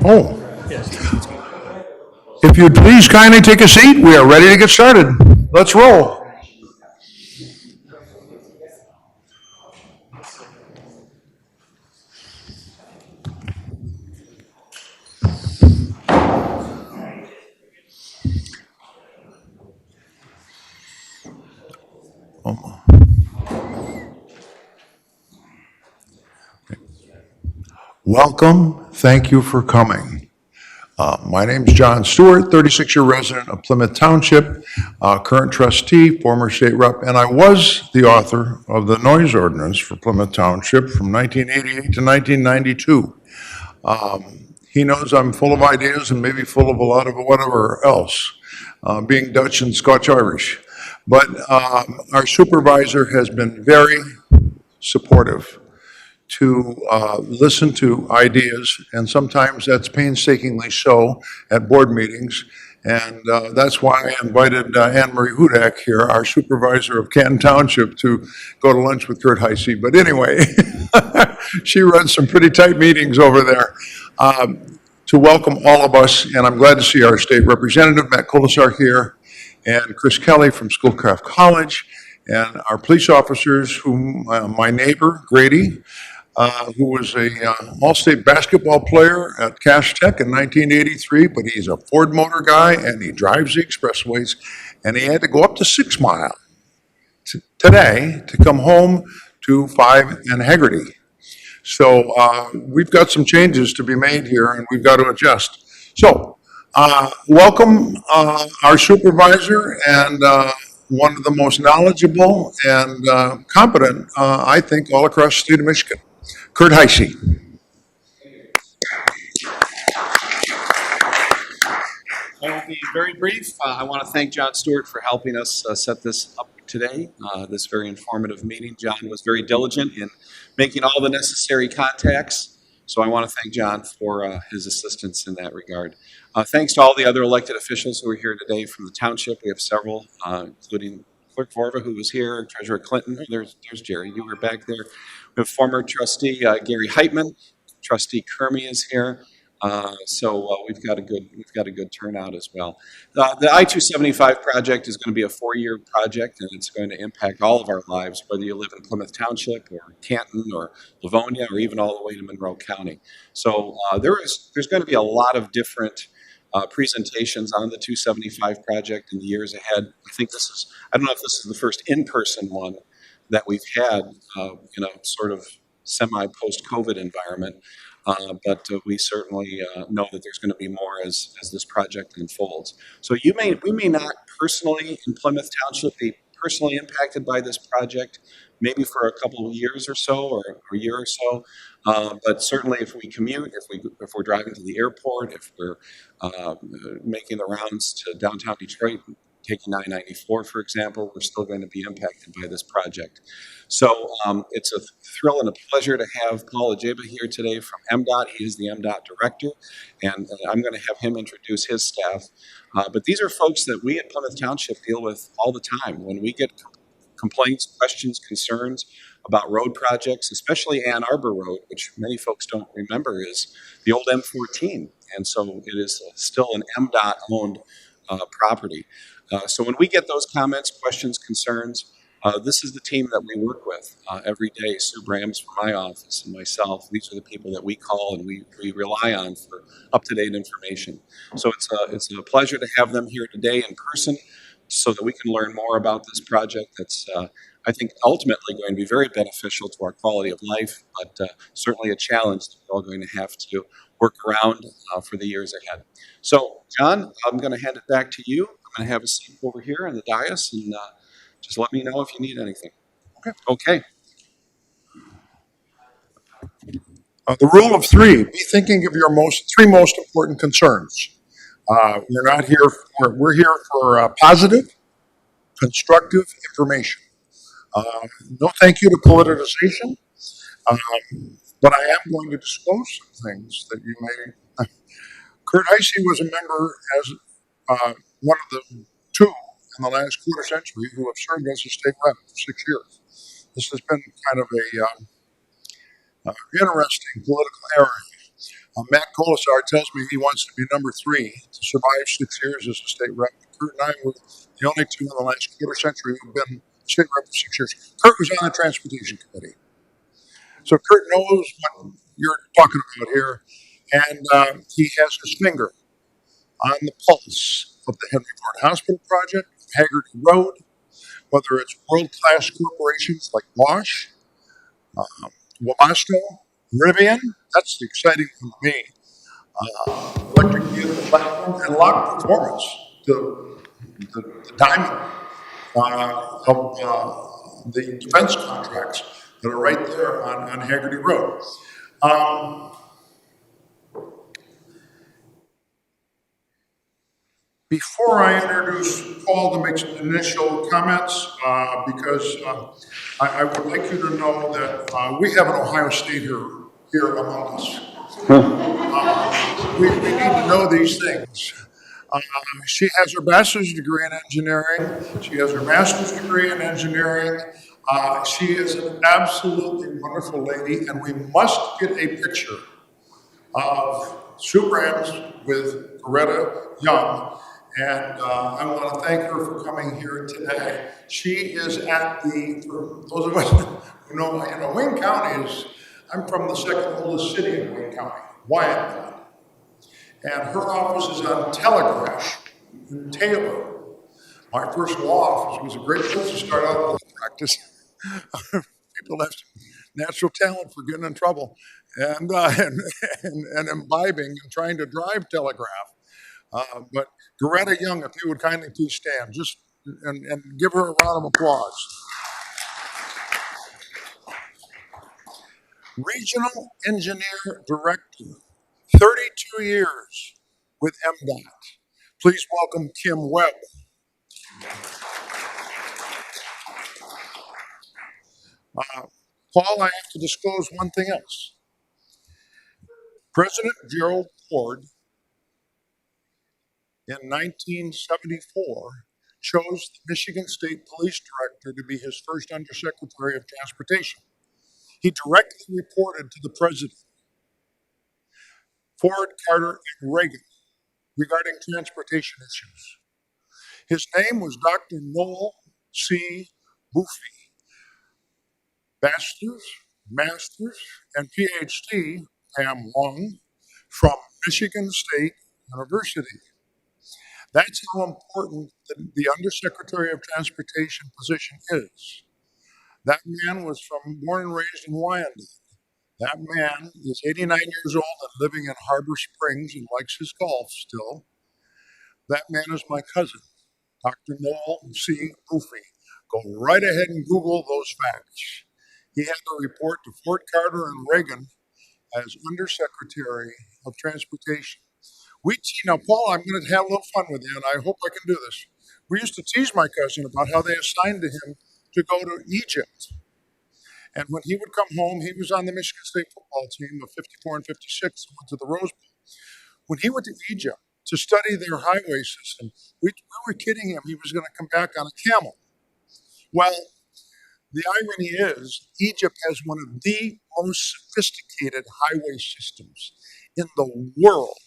Oh, if you'd please kindly take a seat, we are ready to get started. Let's roll. Welcome. Thank you for coming. My name is John Stewart, 36-year resident of Plymouth Township, current trustee, former state rep, and I was the author of the noise ordinance for Plymouth Township from 1988 to 1992. He knows I'm full of ideas and maybe full of a lot of whatever else, being Dutch and Scotch-Irish. But our supervisor has been very supportive to listen to ideas, and sometimes that's painstakingly so at board meetings. And that's why I invited Anne Marie Hudak here, our supervisor of Canton Township, to go to lunch with Kurt Heisey. But anyway, she runs some pretty tight meetings over there. To welcome all of us, and I'm glad to see our state representative, Matt Colasar, here, and Chris Kelly from Schoolcraft College, and our police officers, whom my neighbor, Grady, who was a all-state basketball player at Cash Tech in 1983, but he's a Ford Motor guy, and he drives the expressways, and he had to go up to 6 Mile today to come home to 5 and Haggerty. So we've got some changes to be made here, and we've got to adjust. So welcome our supervisor and one of the most knowledgeable and competent, I think, all across the state of Michigan, Kurt Heisey. I will be very brief. I want to thank John Stewart for helping us set this up today, this very informative meeting. John was very diligent in making all the necessary contacts, so I want to thank John for his assistance in that regard. Thanks to all the other elected officials who are here today from the township. We have several, including Clerk Vorva, who was here, Treasurer Clinton. There's Jerry, you were back there. We have former trustee Gary Heitman. Trustee Kermy is here. So we've got a good turnout as well. The I-275 project is going to be a 4-year project, and it's going to impact all of our lives, whether you live in Plymouth Township or Canton or Livonia or even all the way to Monroe County. So there's going to be a lot of different presentations on the 275 project in the years ahead. I don't know if this is the first in-person one that we've had in a sort of semi-post-COVID environment. But we certainly know that there's going to be more as this project unfolds. So we may not personally in Plymouth Township be personally impacted by this project, maybe for a couple of years or so, or a year or so. But certainly, if we commute, if we're driving to the airport, if we're making the rounds to downtown Detroit, taking I-94, for example, we're still going to be impacted by this project. So it's a thrill and a pleasure to have Paul Ajeba here today from M.DOT. He is the M.DOT director, and I'm going to have him introduce his staff. But these are folks that we at Plymouth Township deal with all the time. When we get complaints, questions, concerns about road projects, especially Ann Arbor Road, which many folks don't remember is the old M14. And so it is still an M.DOT owned property. So when we get those comments, questions, concerns, this is the team that we work with every day. Sue Brams from my office and myself. These are the people that we call and we rely on for up-to-date information. So it's a pleasure to have them here today in person so that we can learn more about this project that's, I think, ultimately going to be very beneficial to our quality of life, but certainly a challenge that we're all going to have to work around for the years ahead. So, John, I'm going to hand it back to you. I'm going to have a seat over here on the dais, and just let me know if you need anything. Okay. The rule of 3, be thinking of your three most important concerns. We're here for positive, constructive information. No thank you to politicization, but I am going to disclose some things that you may. Kurt Heisey was a member as one of the 2 in the last quarter century who have served as a state rep for 6 years. This has been kind of a interesting political era Matt Colasar tells me he wants to be number three to survive 6 years as a state rep. Kurt and I were the only two in the last quarter century who've been state rep for 6 years. Kurt was on the transportation committee. So Kurt knows what you're talking about here, and he has his finger on the pulse of the Henry Ford Hospital project, Haggerty Road, whether it's world-class corporations like Bosch, Wabasto, Rivian, that's the exciting one to me, electric vehicle platform, and lock performance, the diamond of the defense contracts that are right there on Haggerty Road. Before I introduce Paul to make some initial comments, because I would like you to know that we have an Ohio State here among us. We need to know these things. She has her bachelor's degree in engineering. She has her master's degree in engineering. She is an absolutely wonderful lady, and we must get a picture of Sue Brands with Greta Young. And I want to thank her for coming here today. She is at for those of us who know, Wayne County I'm from the second oldest city in Wayne County, Wyandotte. And her office is on Telegraph in Taylor. My first law office was a great place to start out law practice. People have natural talent for getting in trouble and imbibing and trying to drive Telegraph. But Greta Young, if you would kindly please stand, and give her a round of applause. Regional Engineer Director, 32 years with M.DOT. Please welcome Kim Webb. Paul, I have to disclose one thing else. President Gerald Ford in 1974 chose the Michigan State Police Director to be his first Undersecretary of Transportation. He directly reported to the President, Ford, Carter, and Reagan regarding transportation issues. His name was Dr. Noel C. Buffy. Bachelor's, Master's, and PhD, Pam Long, from Michigan State University. That's how important the Undersecretary of Transportation position is. That man was born and raised in Wyandotte. That man is 89 years old and living in Harbor Springs and likes his golf still. That man is my cousin, Dr. Noel C. Buffy. Go right ahead and Google those facts. He had to report to Ford, Carter, and Reagan as Undersecretary of Transportation. Now, Paul, I'm going to have a little fun with you, and I hope I can do this. We used to tease my cousin about how they assigned to him to go to Egypt. And when he would come home, he was on the Michigan State football team of 54 and 56 and went to the Rose Bowl. When he went to Egypt to study their highway system, we were kidding him. He was going to come back on a camel. Well, the irony is Egypt has one of the most sophisticated highway systems in the world.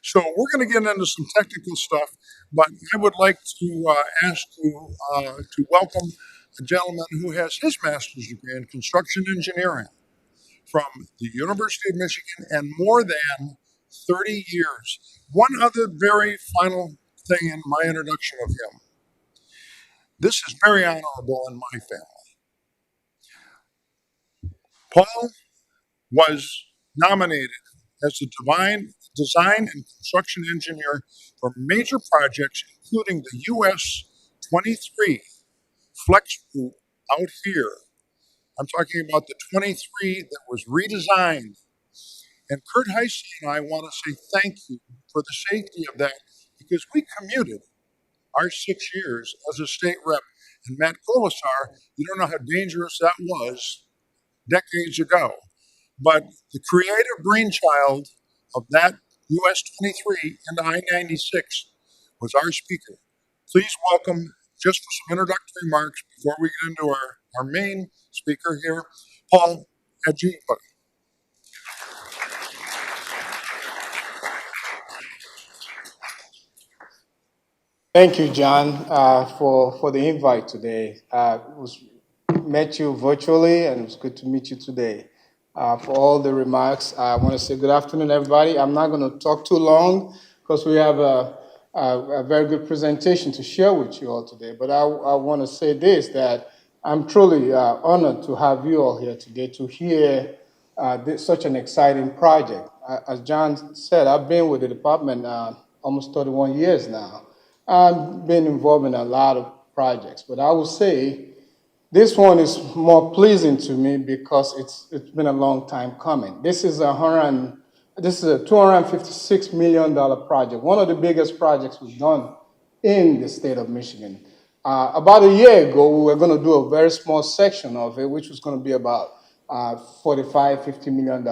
So we're going to get into some technical stuff, but I would like to ask you to welcome a gentleman who has his master's degree in construction engineering from the University of Michigan and more than 30 years. One other very final thing in my introduction of him. This is very honorable in my family. Paul was nominated as the design and construction engineer for major projects, including the US 23 Flex Route out here. I'm talking about the 23 that was redesigned. And Kurt Heise and I want to say thank you for the safety of that because we commuted our 6 years as a state rep. And Matt Colasar, you don't know how dangerous that was decades ago. But the creative brainchild of that US 23 and I-96 was our speaker. Please welcome, just for some introductory remarks before we get into our main speaker here, Paul Adjunpa. Thank you, John, for the invite today. Met you virtually, and it was good to meet you today. For all the remarks, I want to say good afternoon, everybody. I'm not going to talk too long because we have a very good presentation to share with you all today. But I want to say this, that I'm truly honored to have you all here today to hear such an exciting project. As John said, I've been with the department almost 31 years now. I've been involved in a lot of projects, but I will say this one is more pleasing to me because it's been a long time coming. This is a $256 million project, one of the biggest projects we've done in the state of Michigan. About a year ago, we were going to do a very small section of it, which was going to be about 45, $50 million.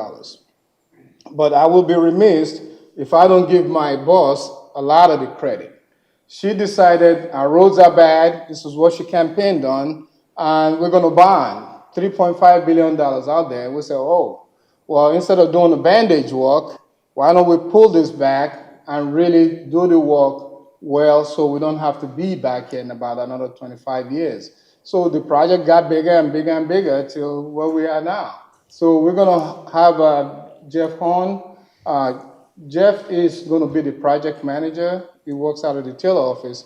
But I will be remiss if I don't give my boss a lot of the credit. She decided our roads are bad. This is what she campaigned on, and we're going to bond $3.5 billion out there. We said, oh, well, instead of doing the bandage work, why don't we pull this back and really do the work well so we don't have to be back here in about another 25 years. So the project got bigger and bigger and bigger till where we are now. So we're going to have Jeff Horn. Jeff is going to be the project manager. He works out of the Taylor office.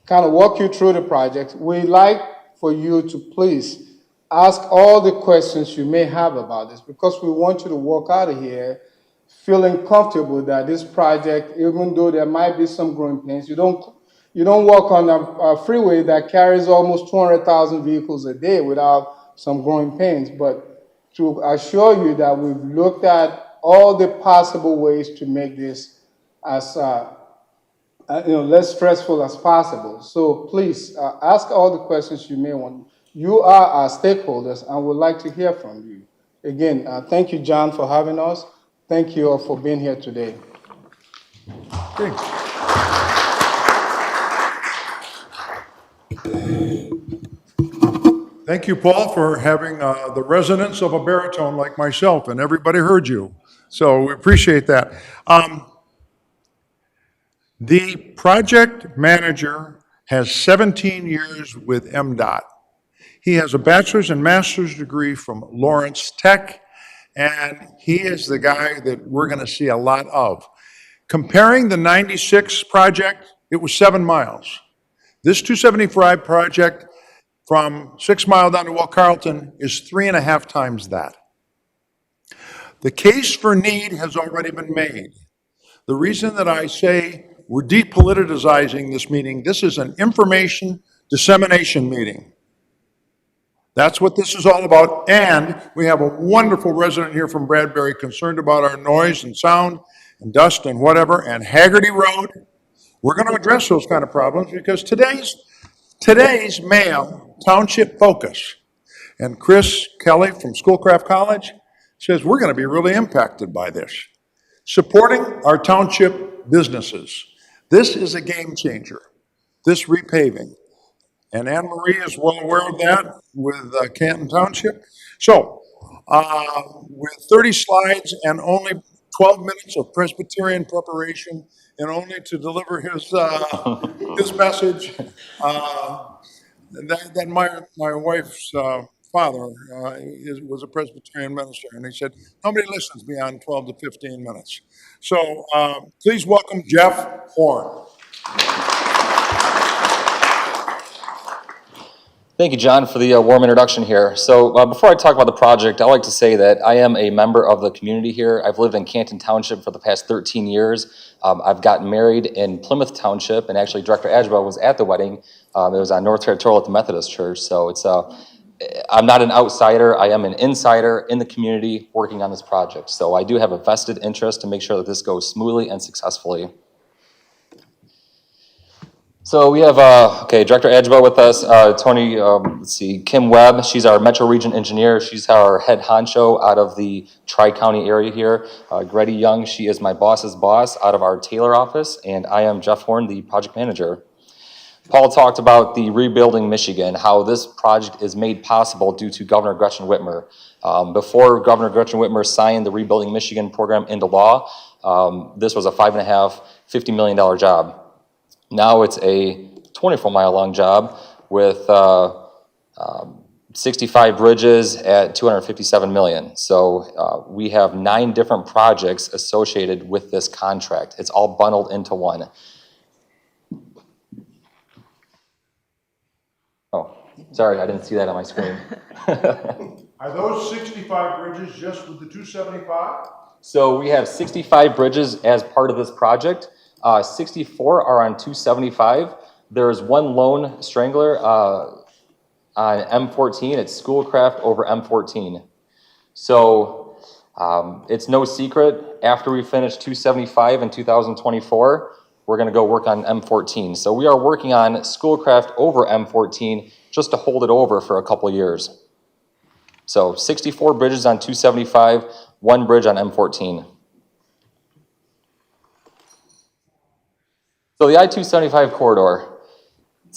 Kind of walk you through the project. We like for you to please ask all the questions you may have about this because we want you to walk out of here feeling comfortable that this project, even though there might be some growing pains, you don't walk on a freeway that carries almost 200,000 vehicles a day without some growing pains. But to assure you that we've looked at all the possible ways to make this as less stressful as possible. So please ask all the questions you may want. You are our stakeholders, and we'd like to hear from you. Again, thank you, John, for having us. Thank you all for being here today. Okay. Thank you, Paul, for having the resonance of a baritone like myself, and everybody heard you. So we appreciate that. The project manager has 17 years with M.DOT. He has a bachelor's and master's degree from Lawrence Tech, and he is the guy that we're going to see a lot of. Comparing the 96 project, it was 7 miles. This 275 project from 6 Mile down to Walt Carleton is 3.5 times that. The case for need has already been made. The reason that I say we're depoliticizing this meeting, this is an information dissemination meeting. That's what this is all about. And we have a wonderful resident here from Bradbury concerned about our noise and sound and dust and whatever, and Haggerty Road. We're going to address those kind of problems because today's mail, Township Focus, and Chris Kelly from Schoolcraft College says we're going to be really impacted by this. Supporting our township businesses. This is a game changer, this repaving. And Anne Marie is well aware of that with Canton Township. So, with 30 slides and only 12 minutes of Presbyterian preparation and only to deliver his message, that my wife's father was a Presbyterian minister, and he said, nobody listens beyond 12 to 15 minutes. So please welcome Jeff Horn. Thank you, John, for the warm introduction here. So before I talk about the project, I'd like to say that I am a member of the community here. I've lived in Canton Township for the past 13 years. I've gotten married in Plymouth Township, and actually Director Adjba was at the wedding. It was on North Territorial at the Methodist Church. So it's I'm not an outsider. I am an insider in the community working on this project. So I do have a vested interest to make sure that this goes smoothly and successfully. So we have, Director Adjba with us, Tony, Kim Webb, she's our Metro Region Engineer. She's our head honcho out of the Tri-County area here. Grady Young, she is my boss's boss out of our Taylor office, and I am Jeff Horn, the project manager. Paul talked about the Rebuilding Michigan, how this project is made possible due to Governor Gretchen Whitmer. Before Governor Gretchen Whitmer signed the Rebuilding Michigan program into law, this was a $5.5, $50 million job. Now it's a 24-mile long job with 65 bridges at 257 million. So we have 9 different projects associated with this contract. It's all bundled into one. Oh, sorry, I didn't see that on my screen. Are those 65 bridges just with the 275? So we have 65 bridges as part of this project. 64 are on 275. There's one lone strangler on M14. It's Schoolcraft over M14. So it's no secret, after we finish 275 in 2024, we're going to go work on M14. So we are working on Schoolcraft over M14 just to hold it over for a couple years. So 64 bridges on 275, 1 bridge on M14. So the I-275 corridor,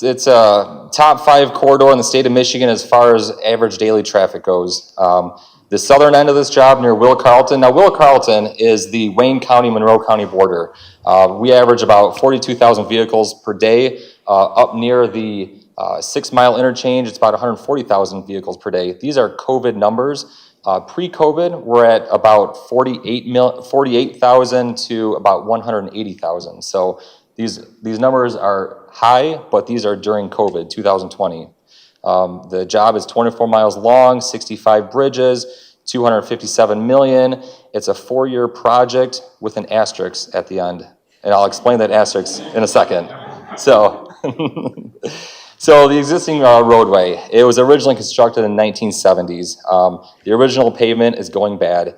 it's a top 5 corridor in the state of Michigan as far as average daily traffic goes. The southern end of this job near Will Carleton. Now, Will Carleton is the Wayne County, Monroe County border. We average about 42,000 vehicles per day. Up near the 6 Mile interchange, it's about 140,000 vehicles per day. These are COVID numbers. Pre-COVID, we're at about 48,000 to about 180,000. So these numbers are high, but these are during COVID, 2020. The job is 24 miles long, 65 bridges, 257 million. It's a 4-year project with an asterisk at the end. And I'll explain that asterisk in a second. So, so the existing roadway, it was originally constructed in the 1970s. The original pavement is going bad.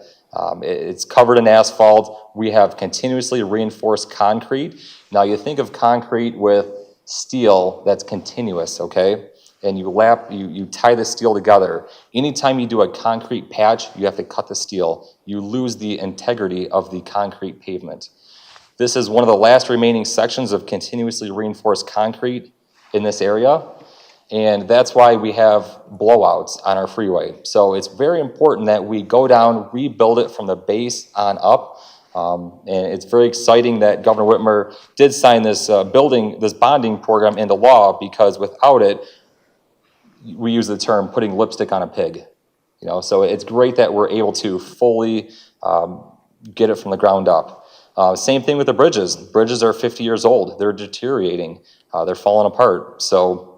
It's covered in asphalt. We have continuously reinforced concrete. Now you think of concrete with steel that's continuous, okay? And you tie the steel together. Anytime you do a concrete patch, you have to cut the steel. You lose the integrity of the concrete pavement. This is one of the last remaining sections of continuously reinforced concrete in this area. And that's why we have blowouts on our freeway. So it's very important that we go down, rebuild it from the base on up. And it's very exciting that Governor Whitmer did sign this bonding program into law, because without it, we use the term putting lipstick on a pig. You know, so it's great that we're able to fully get it from the ground up. Same thing with the bridges. Bridges are 50 years old. They're deteriorating. They're falling apart. So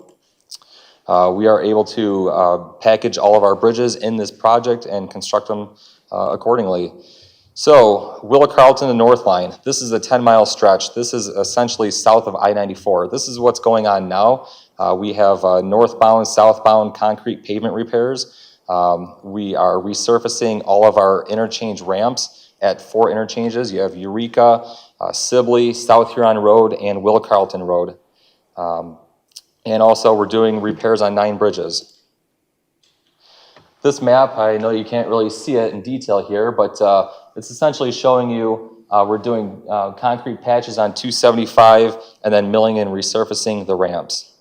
we are able to package all of our bridges in this project and construct them accordingly. So Will Carleton to North Line. This is a 10-mile stretch. This is essentially south of I-94. This is what's going on now. We have northbound, southbound concrete pavement repairs. We are resurfacing all of our interchange ramps at 4 interchanges. You have Eureka, Sibley, South Huron Road, and Will Carleton Road. And also we're doing repairs on 9 bridges. This map, I know you can't really see it in detail here, but it's essentially showing you we're doing concrete patches on 275 and then milling and resurfacing the ramps.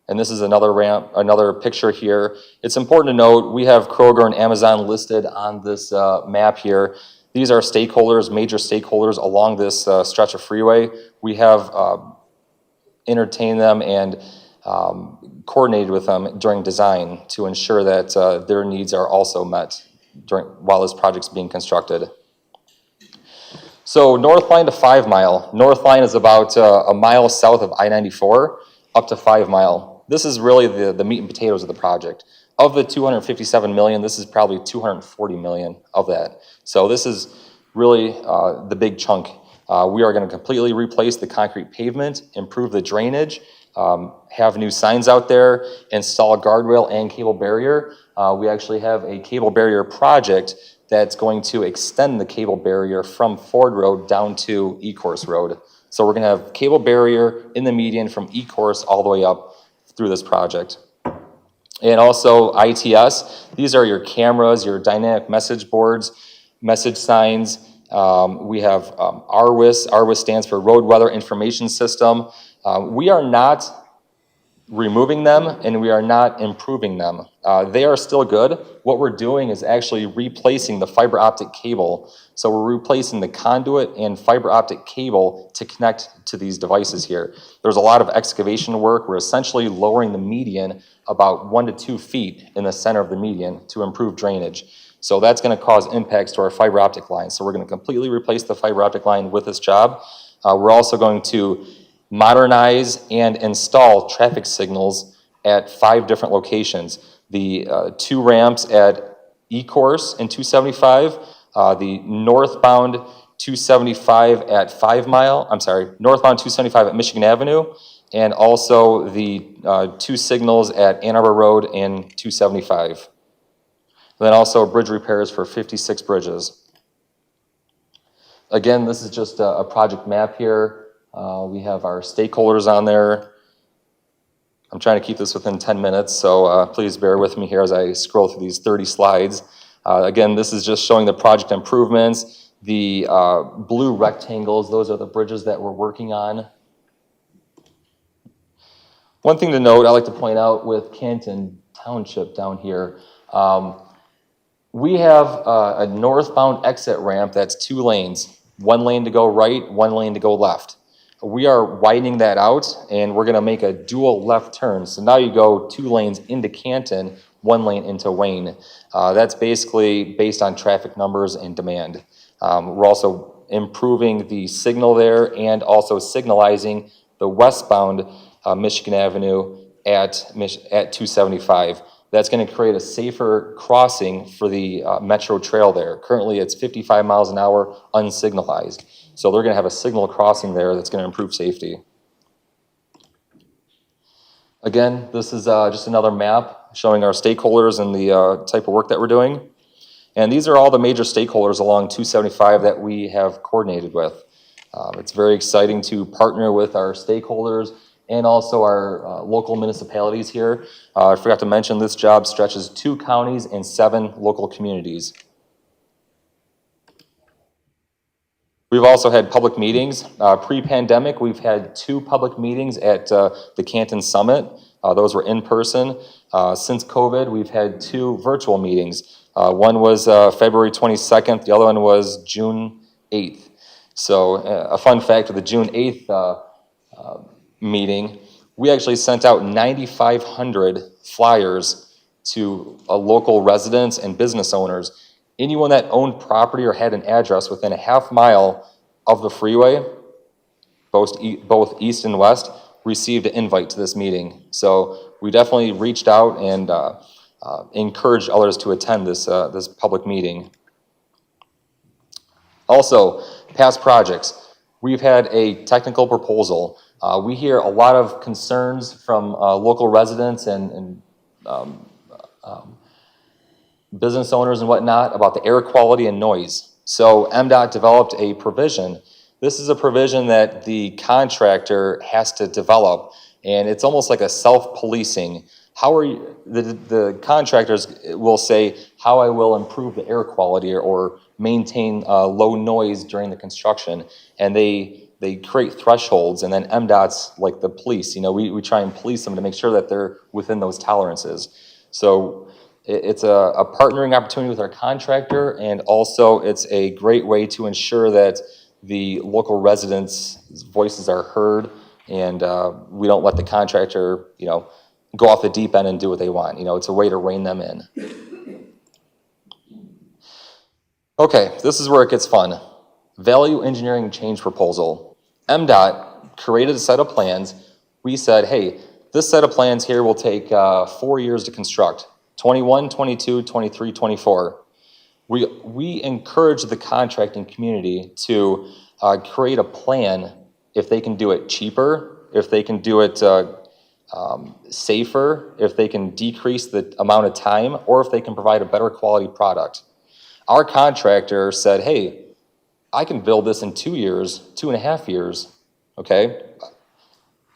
And this is another picture here. It's important to note we have Kroger and Amazon listed on this map here. These are stakeholders, major stakeholders along this stretch of freeway. We have entertained them and coordinated with them during design to ensure that their needs are also met while this project's being constructed. So North Line to 5 Mile. North Line is about a mile south of I-94 up to 5 Mile. This is really the meat and potatoes of the project. Of the 257 million, this is probably 240 million of that. So this is really the big chunk. We are going to completely replace the concrete pavement, improve the drainage, have new signs out there, install a guardrail and cable barrier. We actually have a cable barrier project that's going to extend the cable barrier from Ford Road down to E-Course Road. So we're going to have cable barrier in the median from E-Course all the way up through this project. And also ITS, these are your cameras, your dynamic message boards, message signs. We have RWIS. RWIS stands for Road Weather Information System. We are not removing them and we are not improving them. They are still good. What we're doing is actually replacing the fiber optic cable. So we're replacing the conduit and fiber optic cable to connect to these devices here. There's a lot of excavation work. We're essentially lowering the median about 1 to 2 feet in the center of the median to improve drainage. So that's going to cause impacts to our fiber optic line. So we're going to completely replace the fiber optic line with this job. We're also going to modernize and install traffic signals at 5 different locations. The 2 ramps at E-Course and 275, the northbound 275 at 5 Mile, northbound 275 at Michigan Avenue, and also the 2 signals at Ann Arbor Road and 275. Then also bridge repairs for 56 bridges. Again, this is just a project map here. We have our stakeholders on there. I'm trying to keep this within 10 minutes, so please bear with me here as I scroll through these 30 slides. Again, this is just showing the project improvements. The blue rectangles, those are the bridges that we're working on. One thing to note, I like to point out with Canton Township down here, we have a northbound exit ramp that's 2 lanes, 1 lane to go right, 1 lane to go left. We are widening that out and we're gonna make a dual left turn. So now you go 2 lanes into Canton, 1 lane into Wayne. That's basically based on traffic numbers and demand. We're also improving the signal there and also signalizing the westbound Michigan Avenue at 275. That's going to create a safer crossing for the Metro Trail there. Currently, it's 55 miles an hour unsignalized. So they're going to have a signal crossing there that's going to improve safety. Again, this is just another map showing our stakeholders and the type of work that we're doing. And these are all the major stakeholders along 275 that we have coordinated with. It's very exciting to partner with our stakeholders and also our local municipalities here. I forgot to mention this job stretches 2 counties and 7 local communities. We've also had public meetings. Pre-pandemic, we've had 2 public meetings at the Canton Summit. Those were in person. Since COVID, we've had 2 virtual meetings. One was February 22nd, the other one was June 8th. So a fun fact of the June 8th meeting, we actually sent out 9,500 flyers to local residents and business owners. Anyone that owned property or had an address within a half mile of the freeway, both east and west, received an invite to this meeting. So we definitely reached out and encouraged others to attend this public meeting. Also, past projects. We've had a technical proposal. We hear a lot of concerns from local residents and business owners and whatnot about the air quality and noise. So M.DOT developed a provision. This is a provision that the contractor has to develop, and it's almost like a self-policing. How are you, the contractors will say how I will improve the air quality or maintain low noise during the construction, and they create thresholds, and then M.DOT's like the police. You know, we try and police them to make sure that they're within those tolerances. So it's a partnering opportunity with our contractor, and also it's a great way to ensure that the local residents' voices are heard, and we don't let the contractor, you know, go off the deep end and do what they want. You know, it's a way to rein them in. Okay, this is where it gets fun. Value engineering change proposal. M.DOT created a set of plans. We said, hey, this set of plans here will take 4 years to construct. 21, 22, 23, 24. We encourage the contracting community to create a plan if they can do it cheaper, if they can do it safer, if they can decrease the amount of time, or if they can provide a better quality product. Our contractor said, hey, I can build this in 2 years, 2.5 years, okay?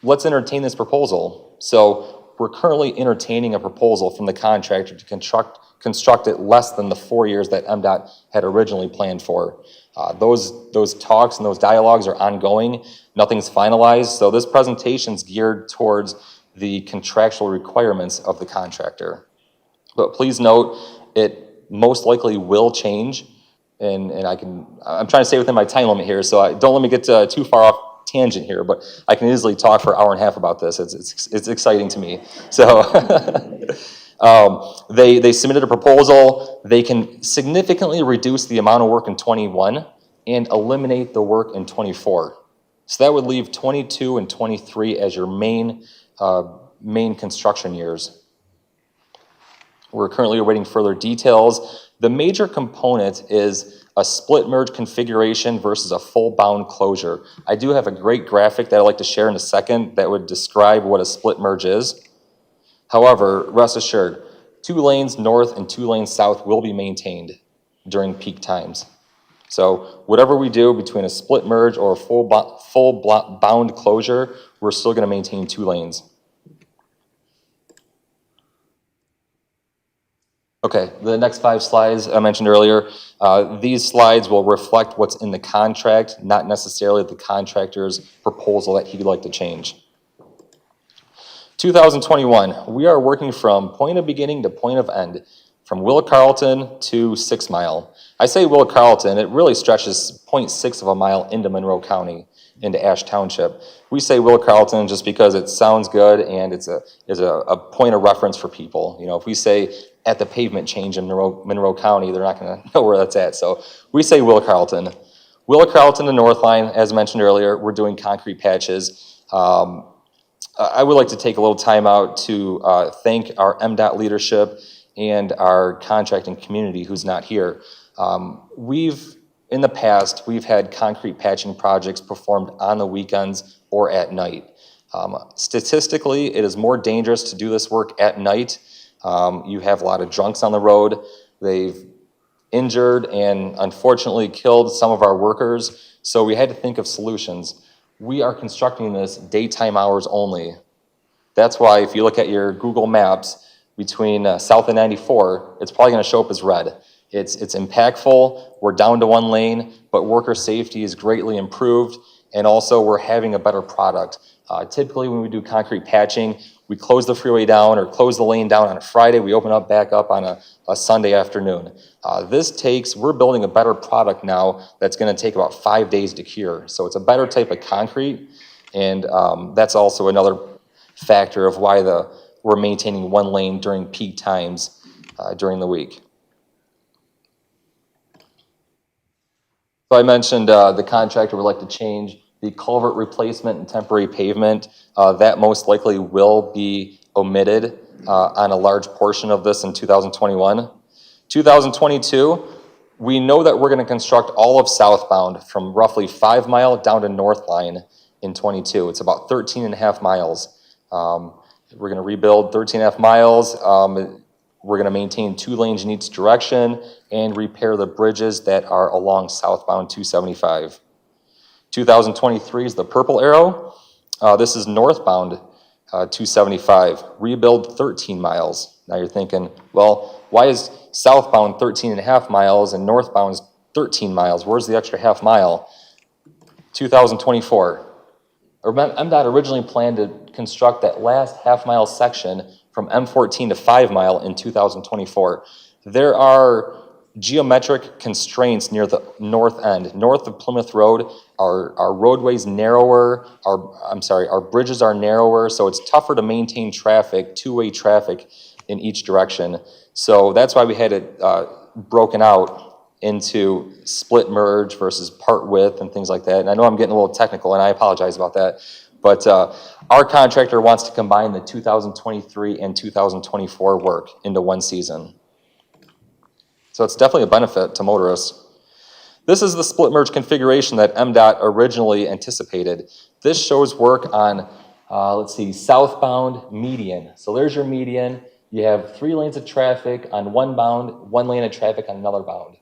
Let's entertain this proposal. So we're currently entertaining a proposal from the contractor to construct it less than the 4 years that M.DOT had originally planned for. Those talks and those dialogues are ongoing. Nothing's finalized. So this presentation's geared towards the contractual requirements of the contractor. But please note, it most likely will change, and I'm trying to stay within my time limit here, so don't let me get too far off tangent here, but I can easily talk for an hour and a half about this. It's exciting to me. So they submitted a proposal. They can significantly reduce the amount of work in 21 and eliminate the work in 24. So that would leave 22 and 23 as your main construction years. We're currently awaiting further details. The major component is a split merge configuration versus a full bound closure. I do have a great graphic that I'd like to share in a second that would describe what a split merge is. However, rest assured, 2 lanes north and 2 lanes south will be maintained during peak times. So whatever we do between a split merge or a full bound closure, we're still going to maintain 2 lanes. Okay, the next 5 slides I mentioned earlier, these slides will reflect what's in the contract, not necessarily the contractor's proposal that he'd like to change. 2021, we are working from point of beginning to point of end, from Willa Carlton to 6 Mile. I say Willa Carlton, it really stretches 0.6 of a mile into Monroe County, into Ashe Township. We say Willa Carlton just because it sounds good and it's a point of reference for people. You know, if we say at the pavement change in Monroe County, they're not going to know where that's at. So we say Willa Carlton. Willa Carlton, the North Line, as mentioned earlier, we're doing concrete patches. I would like to take a little time out to thank our M.DOT leadership and our contracting community who's not here. In the past, we've had concrete patching projects performed on the weekends or at night. Statistically, it is more dangerous to do this work at night. You have a lot of drunks on the road. They've injured and unfortunately killed some of our workers, so we had to think of solutions. We are constructing this daytime hours only. That's why if you look at your Google Maps between South and 94, it's probably going to show up as red. It's impactful. We're down to 1 lane, but worker safety is greatly improved, and also we're having a better product. Typically when we do concrete patching, we close the freeway down or close the lane down on a Friday. We open up back up on a Sunday afternoon. We're building a better product now that's going to take about 5 days to cure. So it's a better type of concrete, and that's also another factor of why we're maintaining 1 lane during peak times during the week. So I mentioned the contractor would like to change the culvert replacement and temporary pavement. That most likely will be omitted on a large portion of this in 2021. 2022, we know that we're going to construct all of southbound from roughly 5 Mile down to North Line in 22. It's about 13 and a half miles. We're going to rebuild 13 and a half miles. We're going to maintain 2 lanes in each direction and repair the bridges that are along southbound 275. 2023 is the purple arrow. This is northbound 275. Rebuild 13 miles. Now you're thinking, well, why is southbound 13 and a half miles and northbound is 13 miles? Where's the extra half mile? 2024. M.DOT originally planned to construct that last half mile section from M14 to 5 Mile in 2024. There are geometric constraints near the north end. North of Plymouth Road, our roadways narrower, our bridges are narrower, so it's tougher to maintain traffic, 2-way traffic in each direction. So that's why we had it broken out into split merge versus part width and things like that. And I know I'm getting a little technical, and I apologize about that. But our contractor wants to combine the 2023 and 2024 work into 1 season. So it's definitely a benefit to motorists. This is the split merge configuration that M.DOT originally anticipated. This shows work on, southbound median. So there's your median. You have 3 lanes of traffic on 1 bound, 1 lane of traffic on another bound.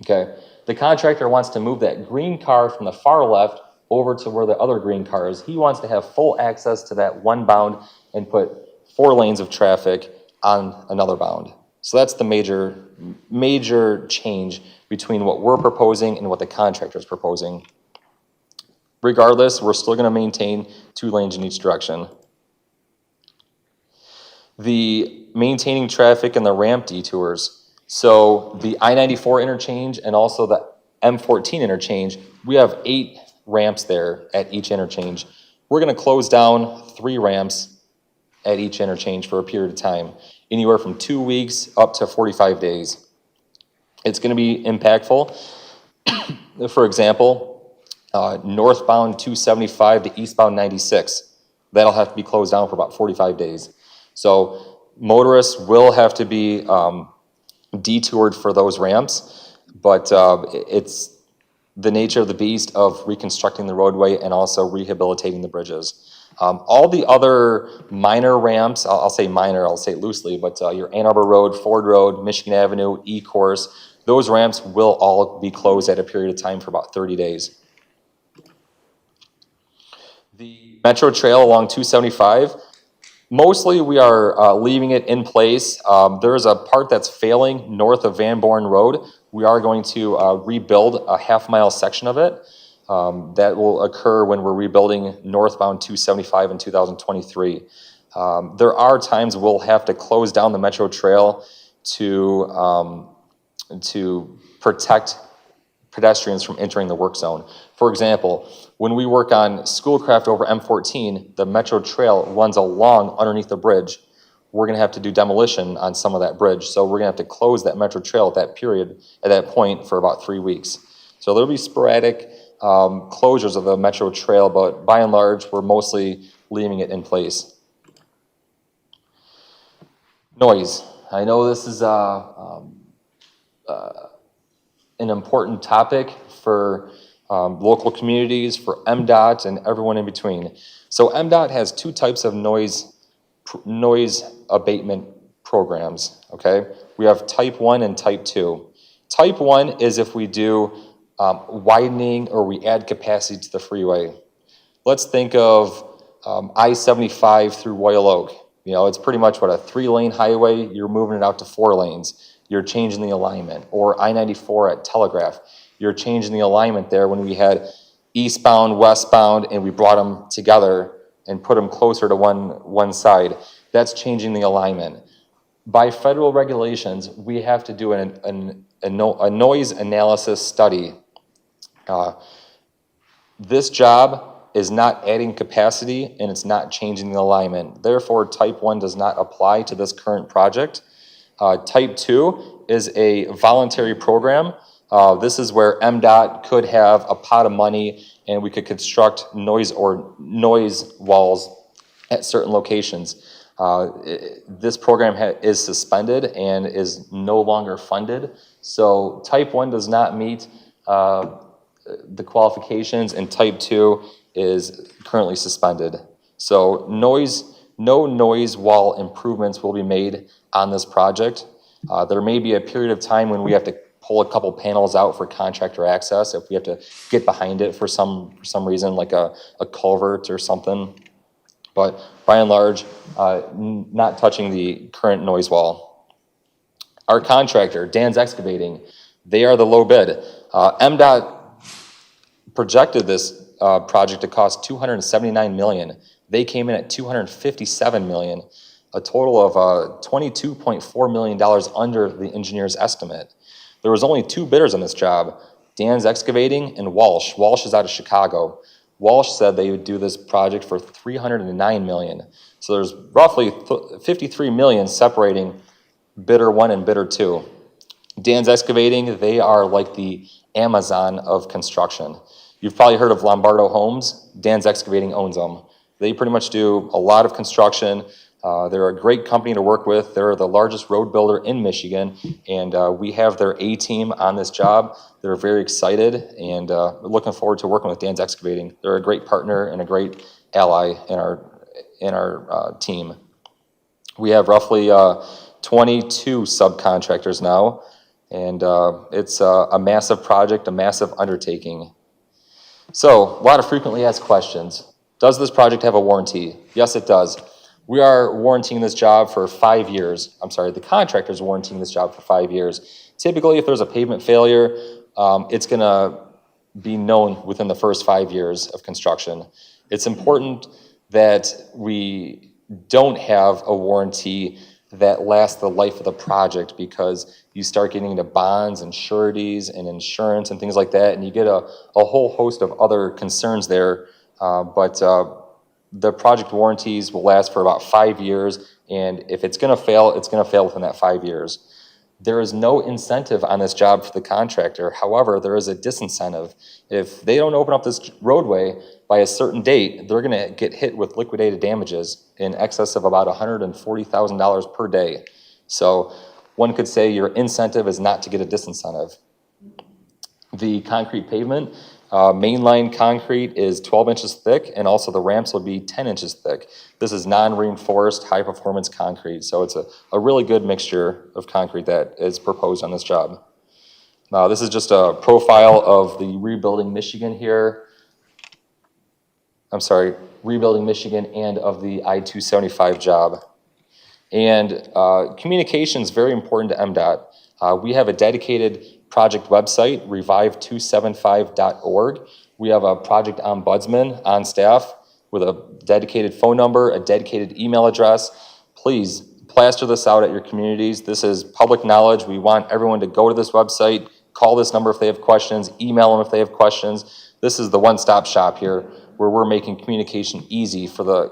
Okay. The contractor wants to move that green car from the far left over to where the other green car is. He wants to have full access to that 1 bound and put 4 lanes of traffic on another bound. So that's the major change between what we're proposing and what the contractor is proposing. Regardless, we're still going to maintain 2 lanes in each direction. The maintaining traffic and the ramp detours. So the I-94 interchange and also the M14 interchange, we have 8 ramps there at each interchange. We're gonna close down 3 ramps at each interchange for a period of time, anywhere from 2 weeks up to 45 days. It's gonna be impactful. For example, northbound 275 to eastbound 96, that'll have to be closed down for about 45 days. So motorists will have to be detoured for those ramps, but it's the nature of the beast of reconstructing the roadway and also rehabilitating the bridges. All the other minor ramps, I'll say minor, I'll say it loosely, but your Ann Arbor Road, Ford Road, Michigan Avenue, E-Course, those ramps will all be closed at a period of time for about 30 days. The Metro Trail along 275, mostly we are leaving it in place. There's a part that's failing north of Van Born Road. We are going to rebuild a half-mile section of it. That will occur when we're rebuilding northbound 275 in 2023. There are times we'll have to close down the Metro Trail to protect pedestrians from entering the work zone. For example, when we work on Schoolcraft over M14, the Metro Trail runs along underneath the bridge. We're gonna have to do demolition on some of that bridge, so we're gonna have to close that Metro Trail at that point for about 3 weeks. So there'll be sporadic closures of the Metro Trail, but by and large, we're mostly leaving it in place. Noise. I know this is an important topic for local communities, for M.DOT, and everyone in between. So M.DOT has 2 types of noise abatement programs, okay? We have type 1 and type 2. Type 1 is if we do widening or we add capacity to the freeway. Let's think of I-75 through Royal Oak. You know, it's pretty much what, a 3-lane highway, you're moving it out to 4 lanes. You're changing the alignment. Or I-94 at Telegraph, you're changing the alignment there when we had eastbound, westbound, and we brought them together and put them closer to one side. That's changing the alignment. By federal regulations, we have to do a noise analysis study. This job is not adding capacity and it's not changing the alignment. Therefore, type 1 does not apply to this current project. Type 2 is a voluntary program. This is where M.DOT could have a pot of money and we could construct noise walls at certain locations. This program is suspended and is no longer funded. So type 1 does not meet the qualifications, and type 2 is currently suspended. So no noise wall improvements will be made on this project. There may be a period of time when we have to pull a couple panels out for contractor access if we have to get behind it for some reason, like a culvert or something. But by and large, not touching the current noise wall. Our contractor, Dan's Excavating, they are the low bid. M.DOT projected this project to cost $279 million. They came in at $257 million, a total of $22.4 million under the engineer's estimate. There was only 2 bidders on this job, Dan's Excavating and Walsh. Walsh is out of Chicago. Walsh said they would do this project for $309 million. So there's roughly $53 million separating bidder 1 and bidder 2. Dan's Excavating, they are like the Amazon of construction. You've probably heard of Lombardo Homes. Dan's Excavating owns them. They pretty much do a lot of construction. They're a great company to work with. They're the largest road builder in Michigan, and we have their A-team on this job. They're very excited, and looking forward to working with Dan's Excavating. They're a great partner and a great ally in our team. We have roughly 22 subcontractors now, and it's a massive project, a massive undertaking. So, a lot of frequently asked questions. Does this project have a warranty? Yes, it does. We are warranting this job for 5 years. I'm sorry, the contractor's warranting this job for 5 years. Typically, if there's a pavement failure, it's gonna be known within the first 5 years of construction. It's important that we don't have a warranty that lasts the life of the project, because you start getting into bonds and sureties and insurance and things like that, and you get a whole host of other concerns there. But the project warranties will last for about 5 years, and if it's gonna fail, it's gonna fail within that 5 years. There is no incentive on this job for the contractor. However, there is a disincentive. If they don't open up this roadway by a certain date, they're gonna get hit with liquidated damages in excess of about $140,000 per day. So one could say your incentive is not to get a disincentive. The concrete pavement, mainline concrete is 12 inches thick, and also the ramps will be 10 inches thick. This is non-reinforced, high-performance concrete, so it's a really good mixture of concrete that is proposed on this job. Now, this is just a profile of the Rebuilding Michigan here. I'm sorry, Rebuilding Michigan and of the I-275 job. And communication is very important to M.DOT. We have a dedicated project website, revive275.org. We have a project ombudsman on staff with a dedicated phone number, a dedicated email address. Please plaster this out at your communities. This is public knowledge. We want everyone to go to this website, call this number if they have questions, email them if they have questions. This is the one-stop shop here, where we're making communication easy for the